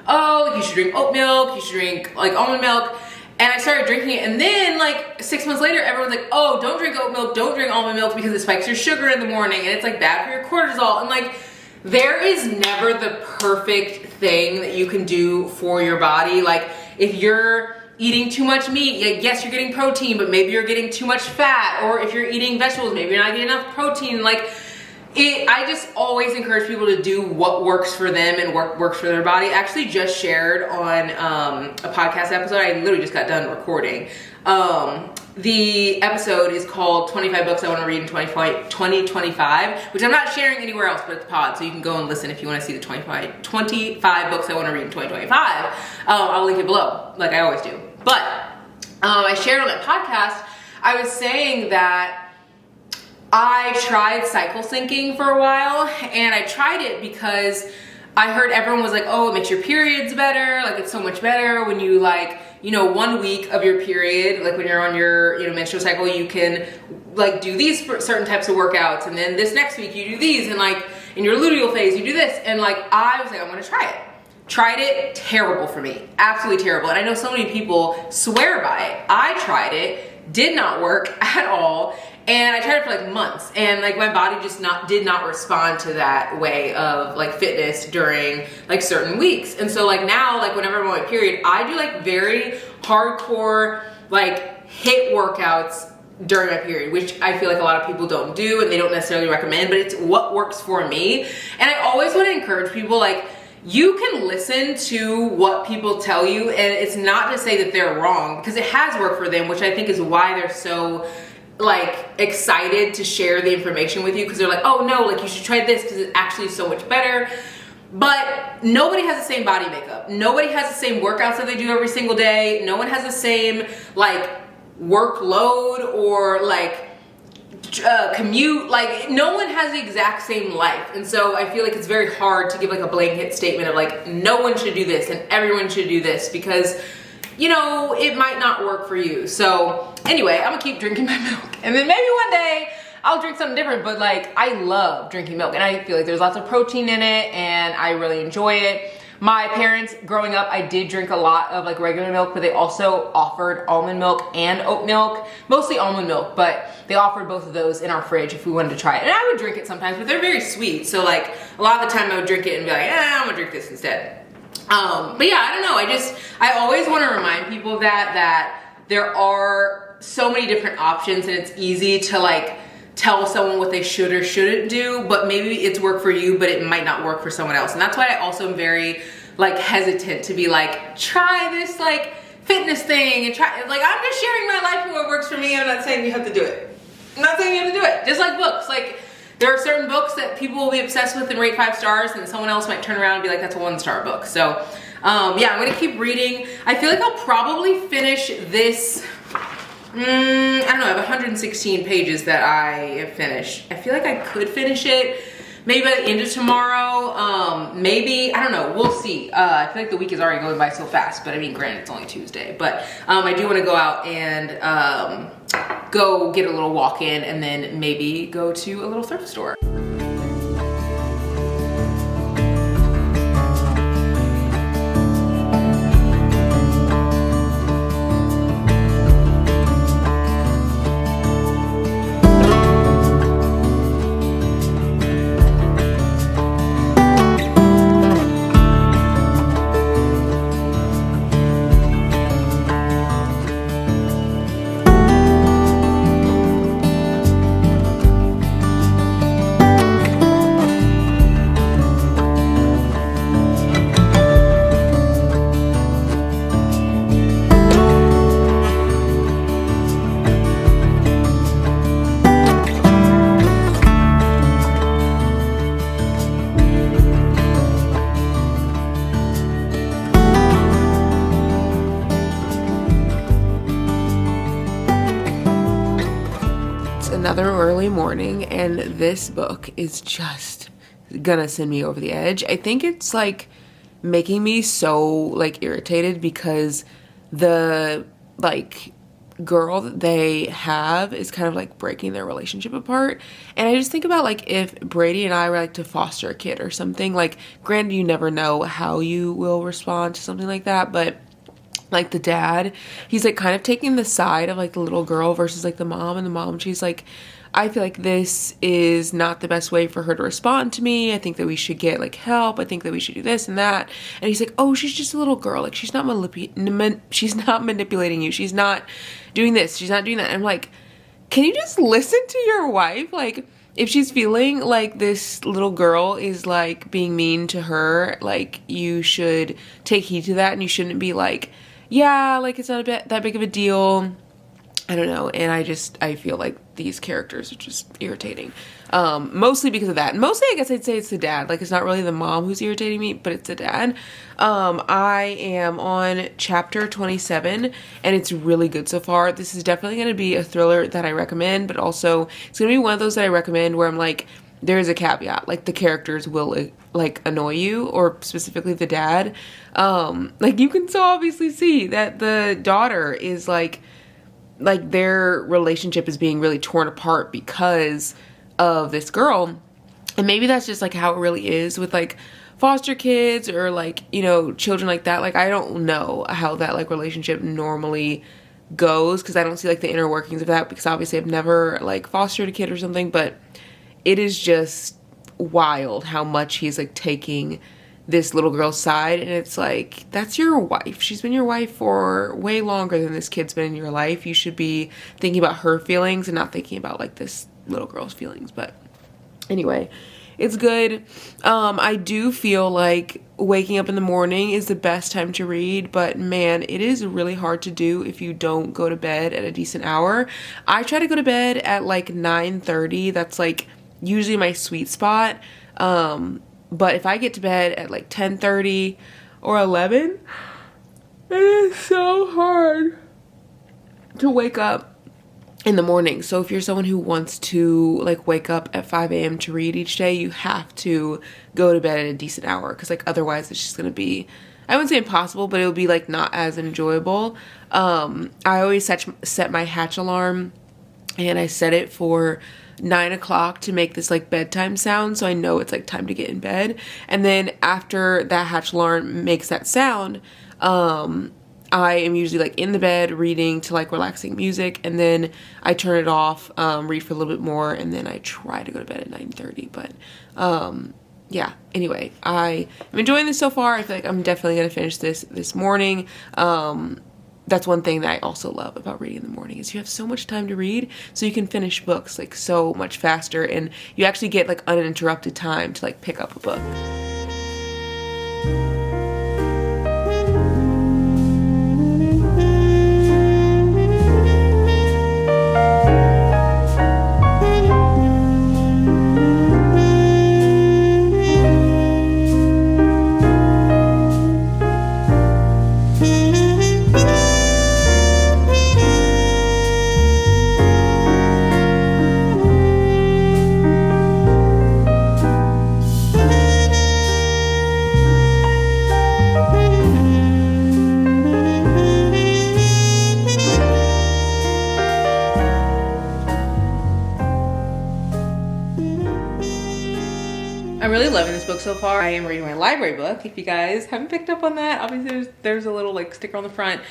oh, like, you should drink oat milk, you should drink like almond milk. And I started drinking it, and then like 6 months later, everyone's like, oh, don't drink oat milk, don't drink almond milk because it spikes your sugar in the morning and it's like bad for your cortisol. And like, there is never the perfect thing that you can do for your body. Like, if you're eating too much meat, yes, you're getting protein, but maybe you're getting too much fat. Or if you're eating vegetables, maybe you're not getting enough protein. Like, I just always encourage people to do what works for them and works for their body. I actually just shared on a podcast episode. I literally just got done recording. The episode is called 25 Books I Want to Read in 2025, which I'm not sharing anywhere else but at the pod, so you can go and listen if you want to see the 25 books I want to read in 2025. I'll link it below, like I always do. But I shared on that podcast, I was saying that I tried cycle syncing for a while, and I tried it because I heard everyone was like, oh, it makes your periods better. Like, it's so much better when you like, you know, 1 week of your period, like when you're on your, you know, menstrual cycle, you can like do these certain types of workouts. And then this next week you do these, and like in your luteal phase, you do this. And like, I was like, I'm going to try it. Tried it, terrible for me, absolutely terrible. And I know so many people swear by it. I tried it, did not work at all. And I tried it for like months, and like my body just did not respond to that way of like fitness during like certain weeks. And so like now, like whenever I'm on my period, I do like very hardcore like HIIT workouts during my period, which I feel like a lot of people don't do and they don't necessarily recommend, but it's what works for me. And I always want to encourage people, like, you can listen to what people tell you, and it's not to say that they're wrong, because it has worked for them, which I think is why they're so like excited to share the information with you, because they're like, oh no, like you should try this because it's actually so much better. But nobody has the same body makeup. Nobody has the same workouts that they do every single day. No one has the same like workload or like commute. Like, no one has the exact same life. And so I feel like it's very hard to give like a blanket statement of like, no one should do this and everyone should do this, because you know, it might not work for you. So anyway, I'm gonna keep drinking my milk, and then maybe one day I'll drink something different. But like, I love drinking milk, and I feel like there's lots of protein in it, and I really enjoy it. My parents, growing up, I did drink a lot of like regular milk, but they also offered almond milk and oat milk, mostly almond milk, but they offered both of those in our fridge if we wanted to try it. And I would drink it sometimes, but they're very sweet. So like, a lot of the time I would drink it and be like, I'm gonna drink this instead. But yeah, I don't know. I always want to remind people that there are so many different options, and it's easy to like tell someone what they should or shouldn't do, but maybe it's worked for you, but it might not work for someone else. And that's why I also am very like hesitant to be like, try this like fitness thing and try, like I'm just sharing my life and what works for me. I'm not saying you have to do it. I'm not saying you have to do it. Just like books, like there are certain books that people will be obsessed with and rate 5 stars, and someone else might turn around and be like, that's a 1-star book. So yeah, I'm gonna keep reading. I feel like I'll probably finish this, I don't know, I have 116 pages that I have finished. I feel like I could finish it maybe by the end of tomorrow, maybe, I don't know, we'll see. I feel like the week is already going by so fast, but I mean, granted, it's only Tuesday, but I do wanna go out and go get a little walk in and then maybe go to a little thrift store. Another early morning, and this book is just gonna send me over the edge. I think it's like making me so like irritated because the like girl that they have is kind of like breaking their relationship apart. And I just think about like if Brady and I were like to foster a kid or something, like granted you never know how you will respond to something like that, but like the dad, he's like kind of taking the side of like the little girl versus like the mom, and the mom, she's like, I feel like this is not the best way for her to respond to me. I think that we should get like help. I think that we should do this and that. And he's like, oh, she's just a little girl. Like she's not manipulating you. She's not doing this. She's not doing that. And I'm like, can you just listen to your wife? Like if she's feeling like this little girl is like being mean to her, like you should take heed to that, and you shouldn't be like, yeah, like it's not that big of a deal. I don't know. And I feel like these characters are just irritating. Mostly because of that. Mostly I guess I'd say it's the dad. Like it's not really the mom who's irritating me, but it's the dad. I am on chapter 27 and it's really good so far. This is definitely going to be a thriller that I recommend, but also it's going to be one of those that I recommend where I'm like, there is a caveat. Like the characters will like annoy you, or specifically the dad. Like you can so obviously see that the daughter is like their relationship is being really torn apart because of this girl. And maybe that's just like how it really is with like foster kids or like, you know, children like that. Like I don't know how that like relationship normally goes because I don't see like the inner workings of that, because obviously I've never like fostered a kid or something, but it is just wild how much he's like taking this little girl's side. And it's like, that's your wife. She's been your wife for way longer than this kid's been in your life. You should be thinking about her feelings and not thinking about like this little girl's feelings. But anyway, it's good. I do feel like waking up in the morning is the best time to read, but man, it is really hard to do if you don't go to bed at a decent hour. I try to go to bed at like 9:30. That's like usually my sweet spot. But if I get to bed at like 10:30 or 11, it is so hard to wake up in the morning. So if you're someone who wants to like wake up at 5 a.m. to read each day, you have to go to bed at a decent hour, because like otherwise it's just gonna be, I wouldn't say impossible, but it'll be like not as enjoyable. I always set my Hatch alarm, and I set it for 9 o'clock to make this like bedtime sound, so I know it's like time to get in bed. And then after that Hatch alarm makes that sound, I am usually like in the bed reading to like relaxing music, and then I turn it off, read for a little bit more, and then I try to go to bed at 9:30. But yeah, anyway, I am enjoying this so far. I feel like I'm definitely gonna finish this morning. That's one thing that I also love about reading in the morning, is you have so much time to read, so you can finish books like so much faster, and you actually get like uninterrupted time to like pick up a book. I'm really loving this book so far. I am reading my library book. If you guys haven't picked up on that, obviously there's a little like sticker on the front.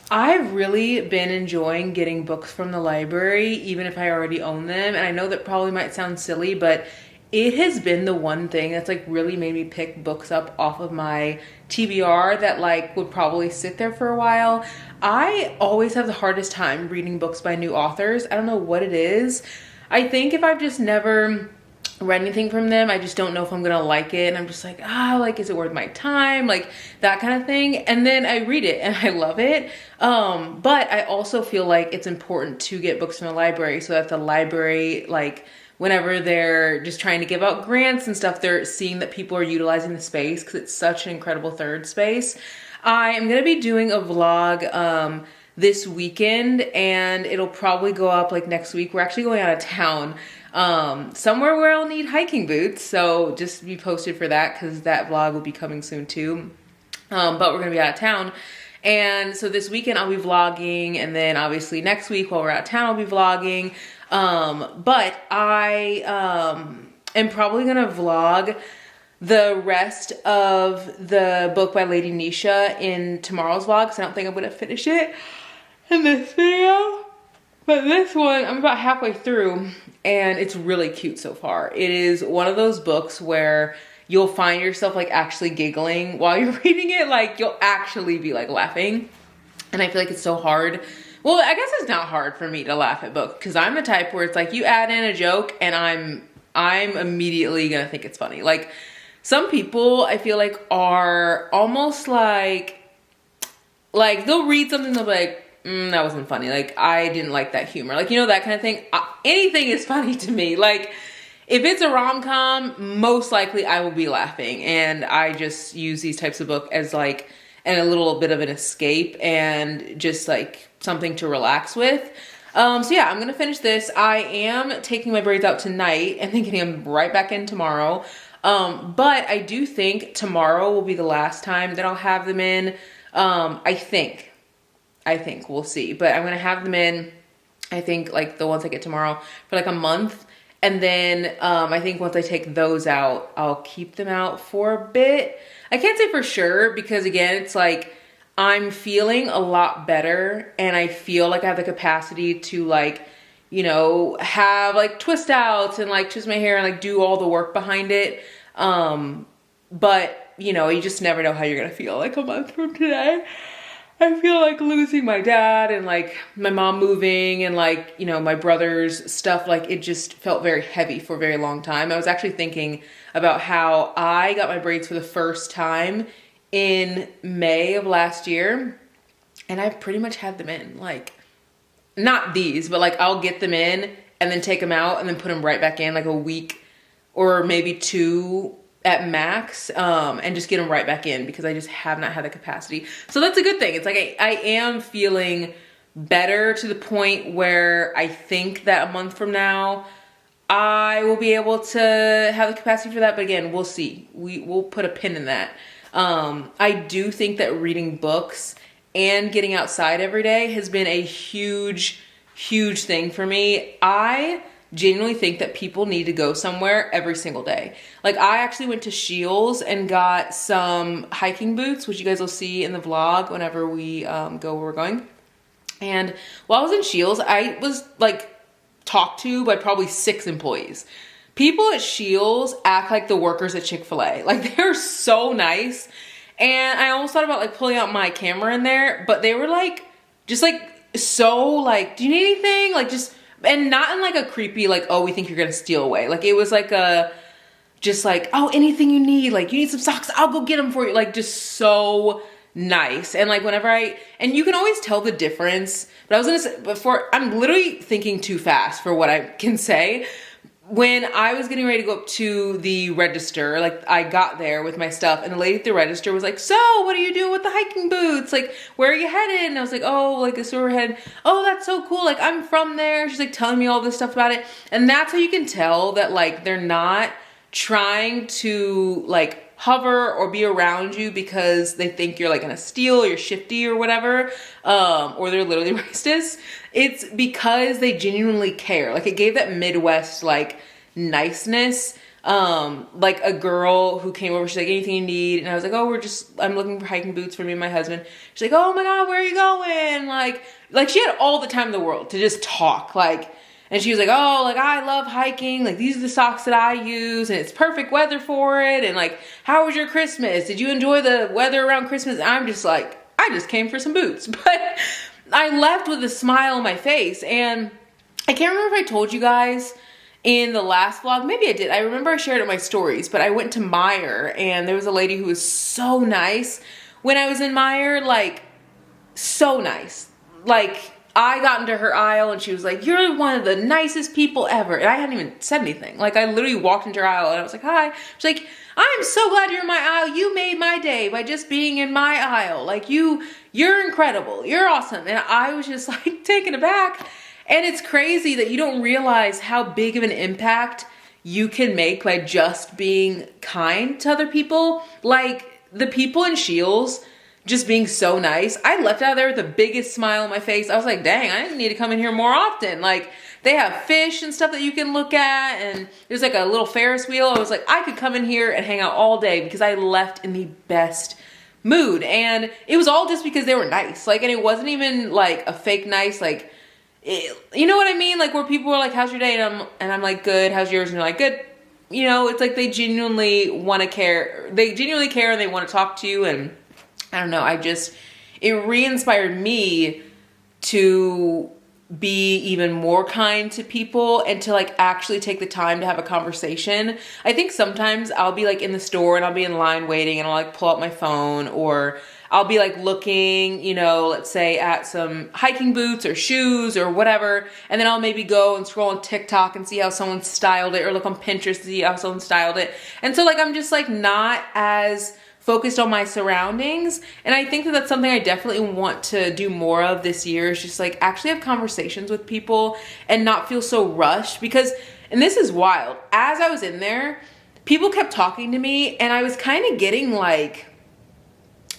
I've really been enjoying getting books from the library, even if I already own them. And I know that probably might sound silly, but it has been the one thing that's like really made me pick books up off of my TBR that like would probably sit there for a while. I always have the hardest time reading books by new authors. I don't know what it is. I think if I've just never read anything from them, I just don't know if I'm gonna like it, and I'm just like, like, is it worth my time, like that kind of thing. And then I read it and I love it, but I also feel like it's important to get books from the library so that the library, like whenever they're just trying to give out grants and stuff, they're seeing that people are utilizing the space, because it's such an incredible third space. I am gonna be doing a vlog this weekend, and it'll probably go up like next week. We're actually going out of town, somewhere where I'll need hiking boots, so just be posted for that, because that vlog will be coming soon too. But we're gonna be out of town, and so this weekend I'll be vlogging, and then obviously next week while we're out of town I'll be vlogging. But I am probably gonna vlog the rest of the book by Lady Nisha in tomorrow's vlog, because I don't think I'm gonna finish it in this video. But this one, I'm about halfway through, and it's really cute so far. It is one of those books where you'll find yourself like actually giggling while you're reading it. Like you'll actually be like laughing. And I feel like it's so hard. Well, I guess it's not hard for me to laugh at books, because I'm the type where it's like you add in a joke and I'm immediately gonna think it's funny. Like some people I feel like are almost like they'll read something, they'll be like, that wasn't funny. Like, I didn't like that humor. Like, you know, that kind of thing. Anything is funny to me. Like, if it's a rom-com, most likely I will be laughing. And I just use these types of books as like, and a little bit of an escape and just like something to relax with. So yeah, I'm gonna finish this. I am taking my braids out tonight and then getting them right back in tomorrow. But I do think tomorrow will be the last time that I'll have them in. I think we'll see, but I'm gonna have them in, I think like the ones I get tomorrow, for like a month. And then I think once I take those out, I'll keep them out for a bit. I can't say for sure, because again, it's like I'm feeling a lot better, and I feel like I have the capacity to like, you know, have like twist outs and like twist my hair and like do all the work behind it. But you know, you just never know how you're gonna feel like a month from today. I feel like losing my dad and like my mom moving and like, you know, my brother's stuff, like it just felt very heavy for a very long time. I was actually thinking about how I got my braids for the first time in May of last year, and I've pretty much had them in, like, not these, but like I'll get them in and then take them out and then put them right back in like a week or maybe two at max, and just get them right back in, because I just have not had the capacity. So that's a good thing. It's like I am feeling better to the point where I think that a month from now I will be able to have the capacity for that. But again, we'll see. We'll put a pin in that. I do think that reading books and getting outside every day has been a huge thing for me. I genuinely think that people need to go somewhere every single day. Like I actually went to Scheels and got some hiking boots, which you guys will see in the vlog whenever we go where we're going. And while I was in Scheels, I was like talked to by probably 6 employees. People at Scheels act like the workers at Chick-fil-A. Like they're so nice. And I almost thought about like pulling out my camera in there, but they were like, just like so like, do you need anything? Like just, and not in like a creepy, like, oh, we think you're gonna steal away. Like it was like just like, oh, anything you need, like you need some socks, I'll go get them for you. Like just so nice. And like whenever and you can always tell the difference, but I was gonna say before, I'm literally thinking too fast for what I can say. When I was getting ready to go up to the register, like I got there with my stuff and the lady at the register was like, so what are you doing with the hiking boots? Like, where are you headed? And I was like, oh, like this is where we're headed. Oh, that's so cool. Like I'm from there. She's like telling me all this stuff about it. And that's how you can tell that like they're not trying to like hover or be around you because they think you're like gonna steal or you're shifty or whatever, or they're literally racist. It's because they genuinely care. Like it gave that Midwest like niceness. like a girl who came over, she's like, anything you need? And I was like, oh, I'm looking for hiking boots for me and my husband. She's like, oh my God, where are you going? Like she had all the time in the world to just talk, and she was like, oh, like I love hiking. Like these are the socks that I use and it's perfect weather for it. And like, how was your Christmas? Did you enjoy the weather around Christmas? And I'm just like, I just came for some boots. But I left with a smile on my face. And I can't remember if I told you guys in the last vlog, maybe I did. I remember I shared it in my stories, but I went to Meijer and there was a lady who was so nice when I was in Meijer, like so nice. Like I got into her aisle and she was like, you're one of the nicest people ever. And I hadn't even said anything. Like I literally walked into her aisle and I was like, hi. She's like, I'm so glad you're in my aisle. You made my day by just being in my aisle. Like you're incredible. You're awesome. And I was just like taken aback. And it's crazy that you don't realize how big of an impact you can make by just being kind to other people. Like the people in Shields just being so nice. I left out of there with the biggest smile on my face. I was like, dang, I need to come in here more often. Like they have fish and stuff that you can look at. And there's like a little Ferris wheel. I was like, I could come in here and hang out all day because I left in the best mood. And it was all just because they were nice. Like, and it wasn't even like a fake nice, like, you know what I mean? Like where people were like, how's your day? And I'm like, good. How's yours? And they're like, good. You know, it's like they genuinely want to care. They genuinely care and they want to talk to you. And I don't know, it re-inspired me to be even more kind to people and to like actually take the time to have a conversation. I think sometimes I'll be like in the store and I'll be in line waiting and I'll like pull out my phone, or I'll be like looking, you know, let's say at some hiking boots or shoes or whatever. And then I'll maybe go and scroll on TikTok and see how someone styled it, or look on Pinterest to see how someone styled it. And so like, I'm just like not as focused on my surroundings. And I think that that's something I definitely want to do more of this year, is just like actually have conversations with people and not feel so rushed. Because, and this is wild, as I was in there, people kept talking to me and I was kind of getting like,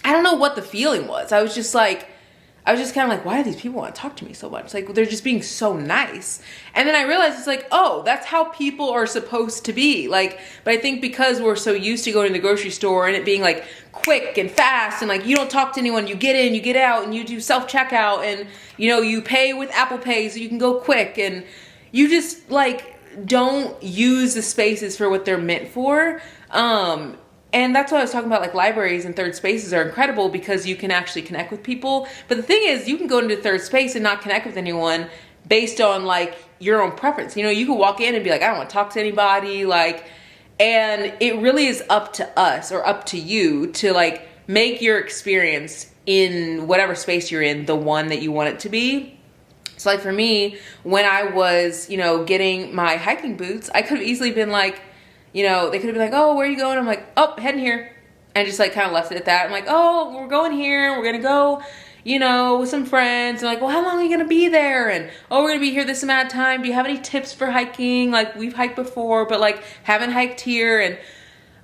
I don't know what the feeling was. I was just kind of like, why do these people want to talk to me so much? Like, they're just being so nice. And then I realized it's like, oh, that's how people are supposed to be. Like, but I think because we're so used to going to the grocery store and it being like quick and fast and like, you don't talk to anyone, you get in, you get out, and you do self-checkout, and you know, you pay with Apple Pay so you can go quick, and you just like don't use the spaces for what they're meant for. And that's what I was talking about, like libraries and third spaces are incredible because you can actually connect with people. But the thing is, you can go into third space and not connect with anyone based on like your own preference. You know, you can walk in and be like, I don't want to talk to anybody. Like, and it really is up to us, or up to you, to like make your experience in whatever space you're in the one that you want it to be. So like for me, when I was, you know, getting my hiking boots, I could have easily been like, you know, they could have been like, oh, where are you going? I'm like, oh, heading here. And just like kind of left it at that. I'm like, oh, we're going here. We're going to go, you know, with some friends. And like, well, how long are you going to be there? And, oh, we're going to be here this amount of time. Do you have any tips for hiking? Like, we've hiked before, but like haven't hiked here. And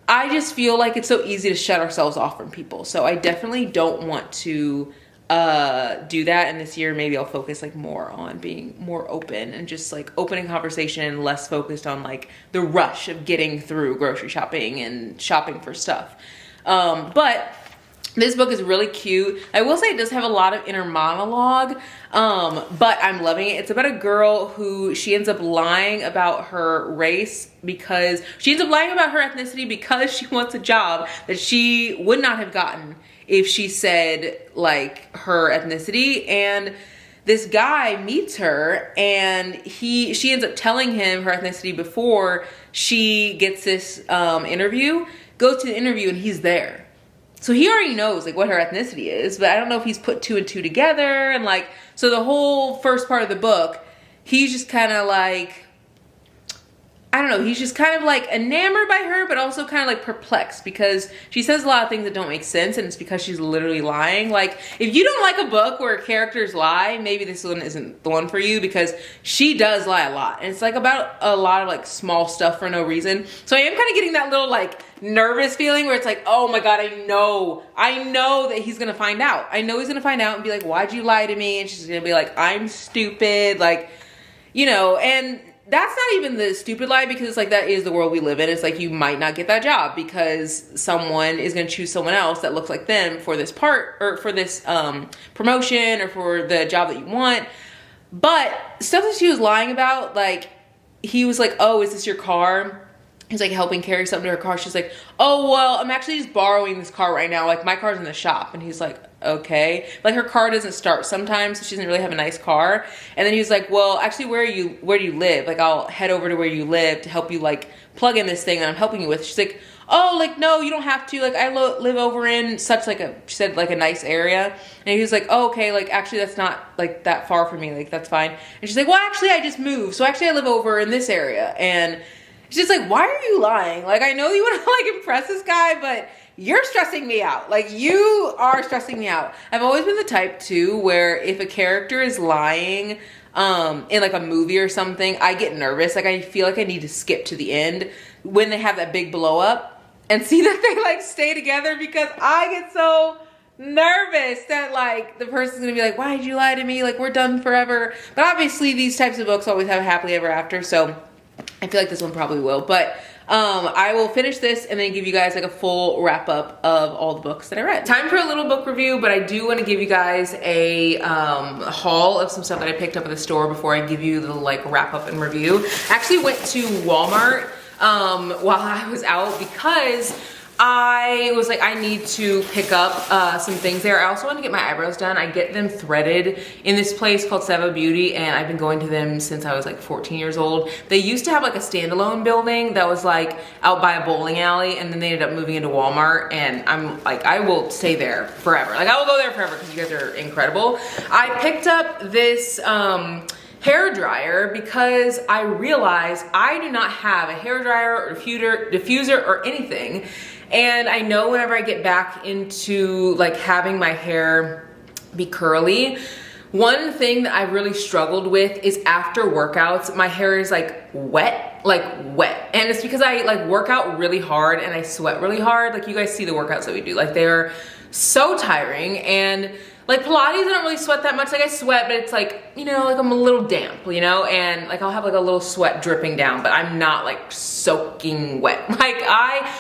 I just feel like it's so easy to shut ourselves off from people. So I definitely don't want to do that. And this year, maybe I'll focus like more on being more open and just like opening conversation, less focused on like the rush of getting through grocery shopping and shopping for stuff. But this book is really cute. I will say it does have a lot of inner monologue, but I'm loving it. It's about a girl who she ends up lying about her race because she ends up lying about her ethnicity because she wants a job that she would not have gotten if she said like her ethnicity. And this guy meets her and she ends up telling him her ethnicity before she gets this interview, goes to the interview, and he's there. So he already knows like what her ethnicity is, but I don't know if he's put two and two together. And like, so the whole first part of the book, he's just kind of like, I don't know, he's just kind of like enamored by her, but also kind of like perplexed because she says a lot of things that don't make sense, and it's because she's literally lying. Like, if you don't like a book where characters lie, maybe this one isn't the one for you, because she does lie a lot. And it's like about a lot of like small stuff for no reason. So I am kind of getting that little like nervous feeling where it's like, oh my God, I know that he's gonna find out. I know he's gonna find out and be like, why'd you lie to me? And she's gonna be like, I'm stupid. Like, you know, and that's not even the stupid lie, because it's like, that is the world we live in. It's like, you might not get that job because someone is going to choose someone else that looks like them for this part, or for this promotion, or for the job that you want. But stuff that she was lying about, like, he was like, oh, is this your car? He's like helping carry something to her car. She's like, oh, well, I'm actually just borrowing this car right now. Like, my car's in the shop. And he's like, okay. Like, her car doesn't start sometimes, so she doesn't really have a nice car. And then he was like, well, actually, where do you live? Like, I'll head over to where you live to help you, like, plug in this thing that I'm helping you with. She's like, oh, like, no, you don't have to. Like, I live over in such, like, she said, like, a nice area. And he was like, oh, okay, like, actually, that's not, like, that far from me. Like, that's fine. And she's like, well, actually, I just moved. So, actually, I live over in this area. And she's like, why are you lying? Like, I know you want to, like, impress this guy, but you're stressing me out. Like, you are stressing me out. I've always been the type, too, where if a character is lying in, like, a movie or something, I get nervous. Like, I feel like I need to skip to the end when they have that big blow up and see that they, like, stay together, because I get so nervous that, like, the person's gonna be like, why did you lie to me? Like, we're done forever. But obviously, these types of books always have a happily ever after, so I feel like this one probably will. But I will finish this and then give you guys like a full wrap up of all the books that I read. Time for a little book review, but I do want to give you guys a haul of some stuff that I picked up at the store before I give you the like wrap up and review. I actually went to Walmart while I was out because I was like, I need to pick up some things there. I also want to get my eyebrows done. I get them threaded in this place called Seva Beauty, and I've been going to them since I was like 14 years old. They used to have like a standalone building that was like out by a bowling alley, and then they ended up moving into Walmart, and I'm like, I will stay there forever. Like, I will go there forever because you guys are incredible. I picked up this hair dryer because I realized I do not have a hair dryer or diffuser or anything. And I know whenever I get back into like having my hair be curly, one thing that I really struggled with is after workouts, my hair is like wet. And it's because I like work out really hard and I sweat really hard. Like, you guys see the workouts that we do, like they're so tiring. And like Pilates, I don't really sweat that much. Like, I sweat, but it's like, you know, like I'm a little damp, you know, and like I'll have like a little sweat dripping down, but I'm not like soaking wet. Like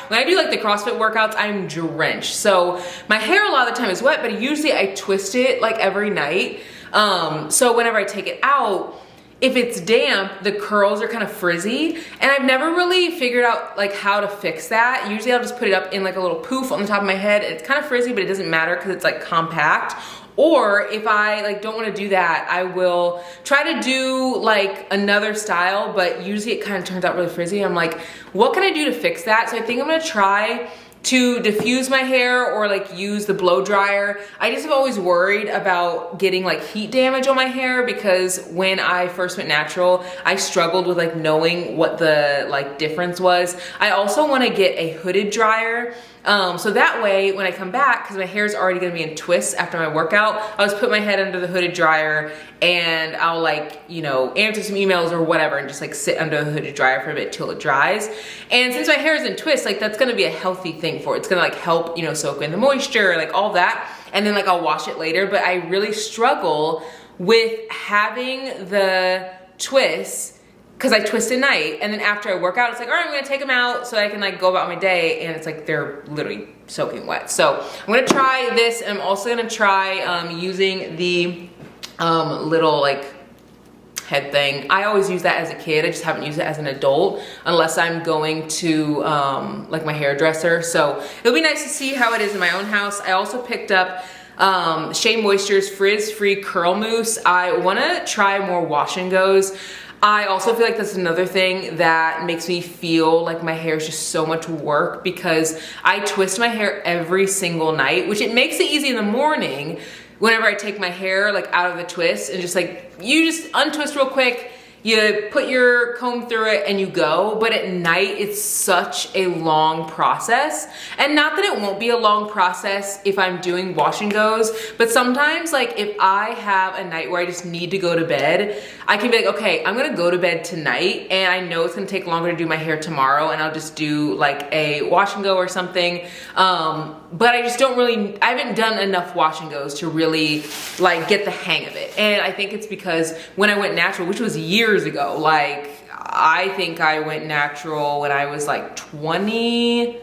when I do like the CrossFit workouts, I'm drenched. So my hair a lot of the time is wet, but usually I twist it like every night. So whenever I take it out, if it's damp, the curls are kind of frizzy, and I've never really figured out like how to fix that. Usually I'll just put it up in like a little poof on the top of my head. It's kind of frizzy, but it doesn't matter because it's like compact. Or if I like don't want to do that, I will try to do like another style, but usually it kind of turns out really frizzy. I'm like, what can I do to fix that? So I think I'm gonna try to diffuse my hair or like use the blow dryer. I just have always worried about getting like heat damage on my hair, because when I first went natural, I struggled with like knowing what the like difference was. I also want to get a hooded dryer. So that way when I come back, because my hair is already going to be in twists after my workout, I'll just put my head under the hooded dryer and I'll like, you know, answer some emails or whatever and just like sit under the hooded dryer for a bit till it dries. And since my hair is in twists, like that's going to be a healthy thing for it. It's going to like help, you know, soak in the moisture, like all that. And then like I'll wash it later. But I really struggle with having the twists, because I twist at night, and then after I work out, it's like, all right, I'm gonna take them out so I can like go about my day, and it's like they're literally soaking wet. So I'm gonna try this, and I'm also gonna try using the little like head thing. I always use that as a kid. I just haven't used it as an adult unless I'm going to like my hairdresser. So it'll be nice to see how it is in my own house. I also picked up Shea Moisture's Frizz-Free Curl Mousse. I wanna try more wash and goes. I also feel like that's another thing that makes me feel like my hair is just so much work, because I twist my hair every single night, which it makes it easy in the morning whenever I take my hair like out of the twist and just like, you just untwist real quick, you put your comb through it and you go. But at night, it's such a long process. And not that it won't be a long process if I'm doing wash and goes, but sometimes like if I have a night where I just need to go to bed, I can be like, okay, I'm gonna go to bed tonight, and I know it's gonna take longer to do my hair tomorrow, and I'll just do like a wash and go or something. But I just don't really, I haven't done enough wash and goes to really like get the hang of it. And I think it's because when I went natural, which was years ago, like I think I went natural when I was like 20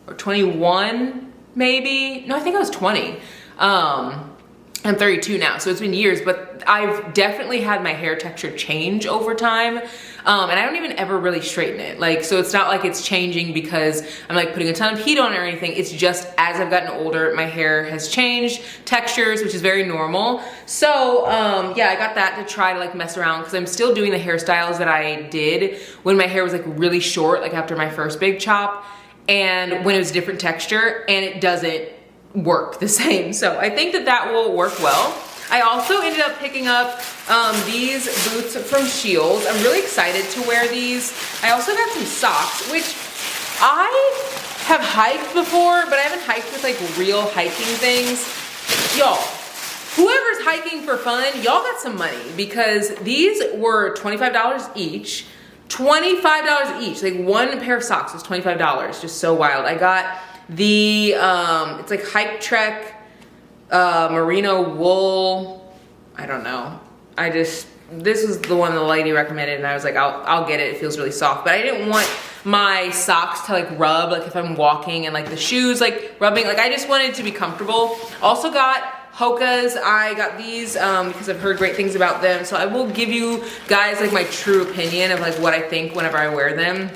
or 21 maybe. No, I think I was 20. I'm 32 now, so it's been years, but I've definitely had my hair texture change over time. And I don't even ever really straighten it. Like, so it's not like it's changing because I'm like putting a ton of heat on it or anything. It's just as I've gotten older, my hair has changed textures, which is very normal. So yeah, I got that to try to like mess around because I'm still doing the hairstyles that I did when my hair was like really short, like after my first big chop, and when it was different texture, and it doesn't work the same. So I think that that will work well. I also ended up picking up these boots from Shields. I'm really excited to wear these. I also got some socks, which I have hiked before, but I haven't hiked with like real hiking things. Y'all, whoever's hiking for fun, y'all got some money because these were $25 each. $25 each. Like one pair of socks was $25. Just so wild. I got the it's like Hike Trek merino wool. I don't know. This was the one the lady recommended, and I was like, I'll get it. It feels really soft, but I didn't want my socks to like rub, like if I'm walking, and like the shoes like rubbing. Like I just wanted to be comfortable. Also got Hoka's. I got these because I've heard great things about them. So I will give you guys like my true opinion of like what I think whenever I wear them.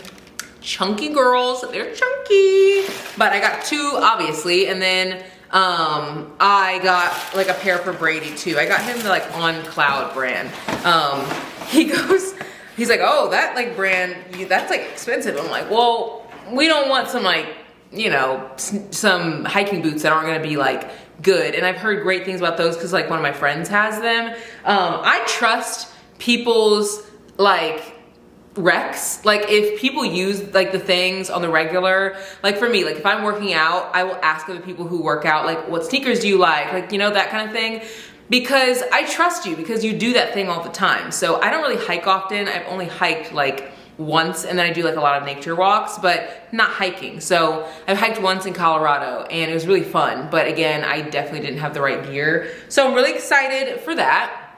Chunky girls, they're chunky. But I got two, obviously, and then I got like a pair for Brady too. I got him the like On Cloud brand. He's like, oh, that like brand, that's like expensive. I'm like, well, we don't want some like, you know, some hiking boots that aren't gonna be like good. And I've heard great things about those because like one of my friends has them. I trust people's like recs. Like if people use like the things on the regular, like for me, like if I'm working out, I will ask other people who work out, like what sneakers do you like, you know, that kind of thing, because I trust you because you do that thing all the time. So I don't really hike often. I've only hiked like once, and then I do like a lot of nature walks, but not hiking. So I've hiked once in Colorado and it was really fun, but again, I definitely didn't have the right gear. So I'm really excited for that.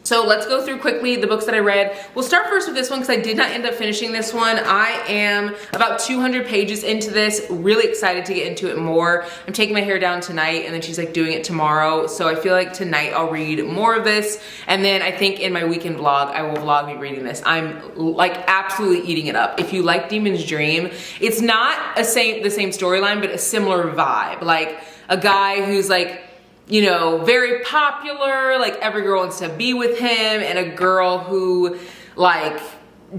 So let's go through quickly the books that I read. We'll start first with this one because I did not end up finishing this one. I am about 200 pages into this, really excited to get into it more. I'm taking my hair down tonight and then she's like doing it tomorrow. So I feel like tonight I'll read more of this. And then I think in my weekend vlog, I will vlog me reading this. I'm like absolutely eating it up. If you like Demon's Dream, it's not the same storyline, but a similar vibe. Like a guy who's like, you know, very popular, like every girl wants to be with him, and a girl who like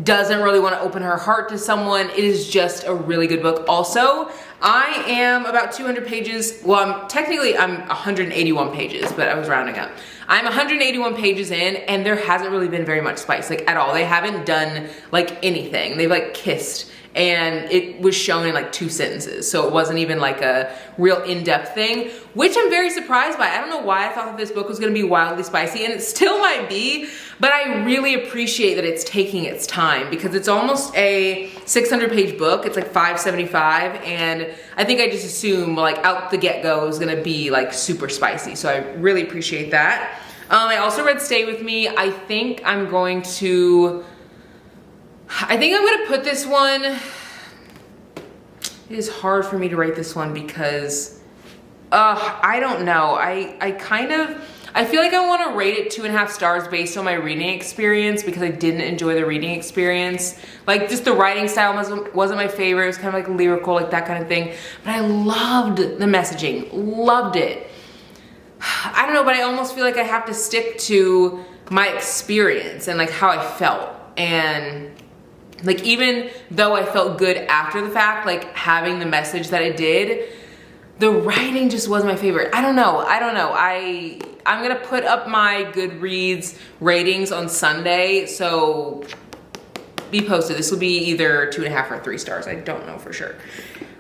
doesn't really want to open her heart to someone. It is just a really good book. Also, I am about 200 pages, well, I'm 181 pages, but I was rounding up. I'm 181 pages in, and there hasn't really been very much spice, like at all. They haven't done like anything. They've like kissed, and it was shown in like 2 sentences. So it wasn't even like a real in-depth thing, which I'm very surprised by. I don't know why I thought that this book was gonna be wildly spicy, and it still might be, but I really appreciate that it's taking its time because it's almost a 600-page book. It's like 575, and I think I just assume like out the get-go is gonna be like super spicy. So I really appreciate that. I also read Stay With Me. I think I'm gonna put this one, it is hard for me to rate this one because, I don't know. I feel like I want to rate it 2.5 stars based on my reading experience because I didn't enjoy the reading experience. Like just the writing style wasn't my favorite. It was kind of like lyrical, like that kind of thing. But I loved the messaging, loved it. I don't know, but I almost feel like I have to stick to my experience and like how I felt. And like, even though I felt good after the fact, like having the message that it did, the writing just wasn't my favorite. I don't know. I'm gonna put up my Goodreads ratings on Sunday, so be posted. This will be either 2.5 or 3 stars. I don't know for sure.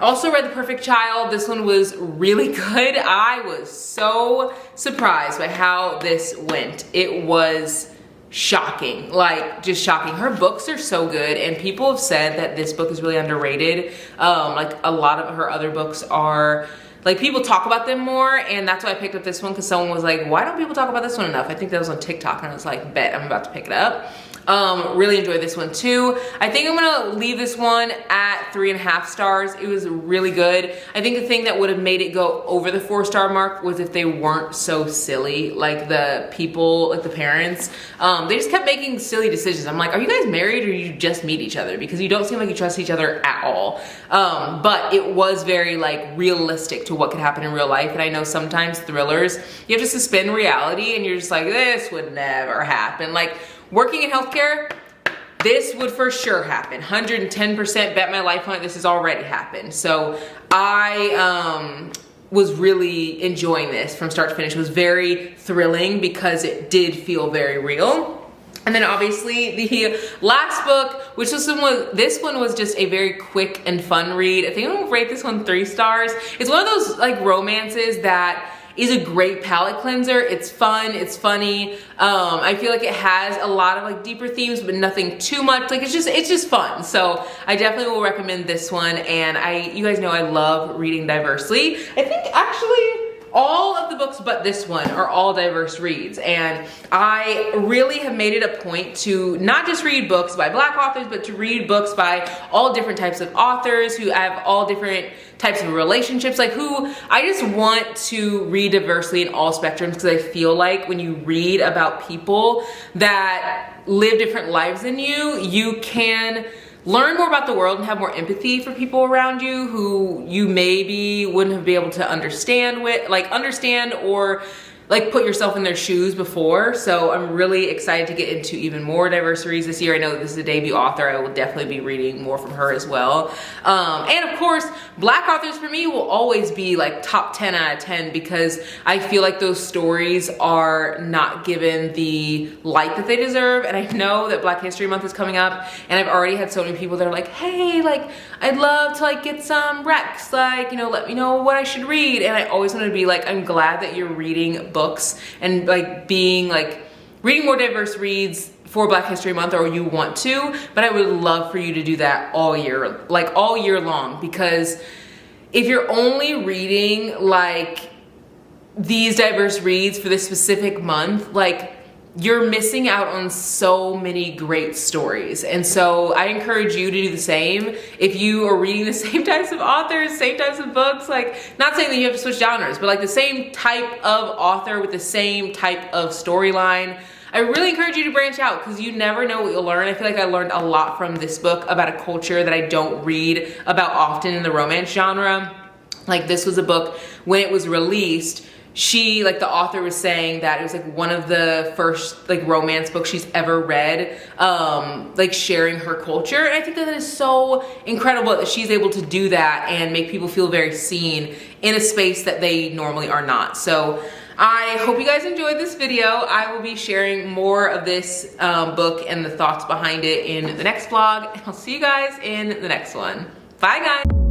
Also read The Perfect Child. This one was really good. I was so surprised by how this went. It was shocking, like just shocking. Her books are so good, and people have said that this book is really underrated. Like a lot of her other books are, like people talk about them more, and that's why I picked up this one because someone was like, why don't people talk about this one enough? I think that was on TikTok, and I was like, bet, I'm about to pick it up. Really enjoyed this one too. I think I'm gonna leave this one at 3.5 stars. It was really good. I think the thing that would have made it go over the 4-star mark was if they weren't so silly, like the people, like the parents. They just kept making silly decisions. I'm like, are you guys married or you just meet each other? Because you don't seem like you trust each other at all. But it was very like realistic to what could happen in real life. And I know sometimes thrillers, you have to suspend reality and you're just like, this would never happen. Like working in healthcare, this would for sure happen. 110% bet my life on it, this has already happened. So I was really enjoying this from start to finish. It was very thrilling because it did feel very real. And then obviously the last book, which this one was just a very quick and fun read. I think I'm gonna rate this one 3 stars. It's one of those like romances that is a great palate cleanser. It's fun, it's funny. I feel like it has a lot of like deeper themes, but nothing too much. Like it's just fun. So I definitely will recommend this one. And you guys know I love reading diversely. I think actually all of the books but this one are all diverse reads, and I really have made it a point to not just read books by Black authors, but to read books by all different types of authors who have all different types of relationships, like I just want to read diversely in all spectrums, because I feel like when you read about people that live different lives than you can learn more about the world and have more empathy for people around you who you maybe wouldn't have been able to understand or like put yourself in their shoes before. So I'm really excited to get into even more diverse reads this year. I know that this is a debut author. I will definitely be reading more from her as well. And of course, Black authors for me will always be like top 10 out of 10, because I feel like those stories are not given the light that they deserve. And I know that Black History Month is coming up, and I've already had so many people that are like, hey, like I'd love to like get some recs, like, you know, let me know what I should read. And I always want to be like, I'm glad that you're reading books and like reading more diverse reads for Black History Month, or you want to, but I would love for you to do that all year, like all year long, because if you're only reading like these diverse reads for this specific month, like you're missing out on so many great stories. And so I encourage you to do the same. If you are reading the same types of authors, same types of books, like not saying that you have to switch genres, but like the same type of author with the same type of storyline, I really encourage you to branch out, because you never know what you'll learn. I feel like I learned a lot from this book about a culture that I don't read about often in the romance genre. Like this was a book, when it was released, like the author was saying that it was like one of the first like romance books she's ever read, like sharing her culture. And I think that is so incredible that she's able to do that and make people feel very seen in a space that they normally are not. So I hope you guys enjoyed this video. I will be sharing more of this book and the thoughts behind it in the next vlog. And I'll see you guys in the next one. Bye guys.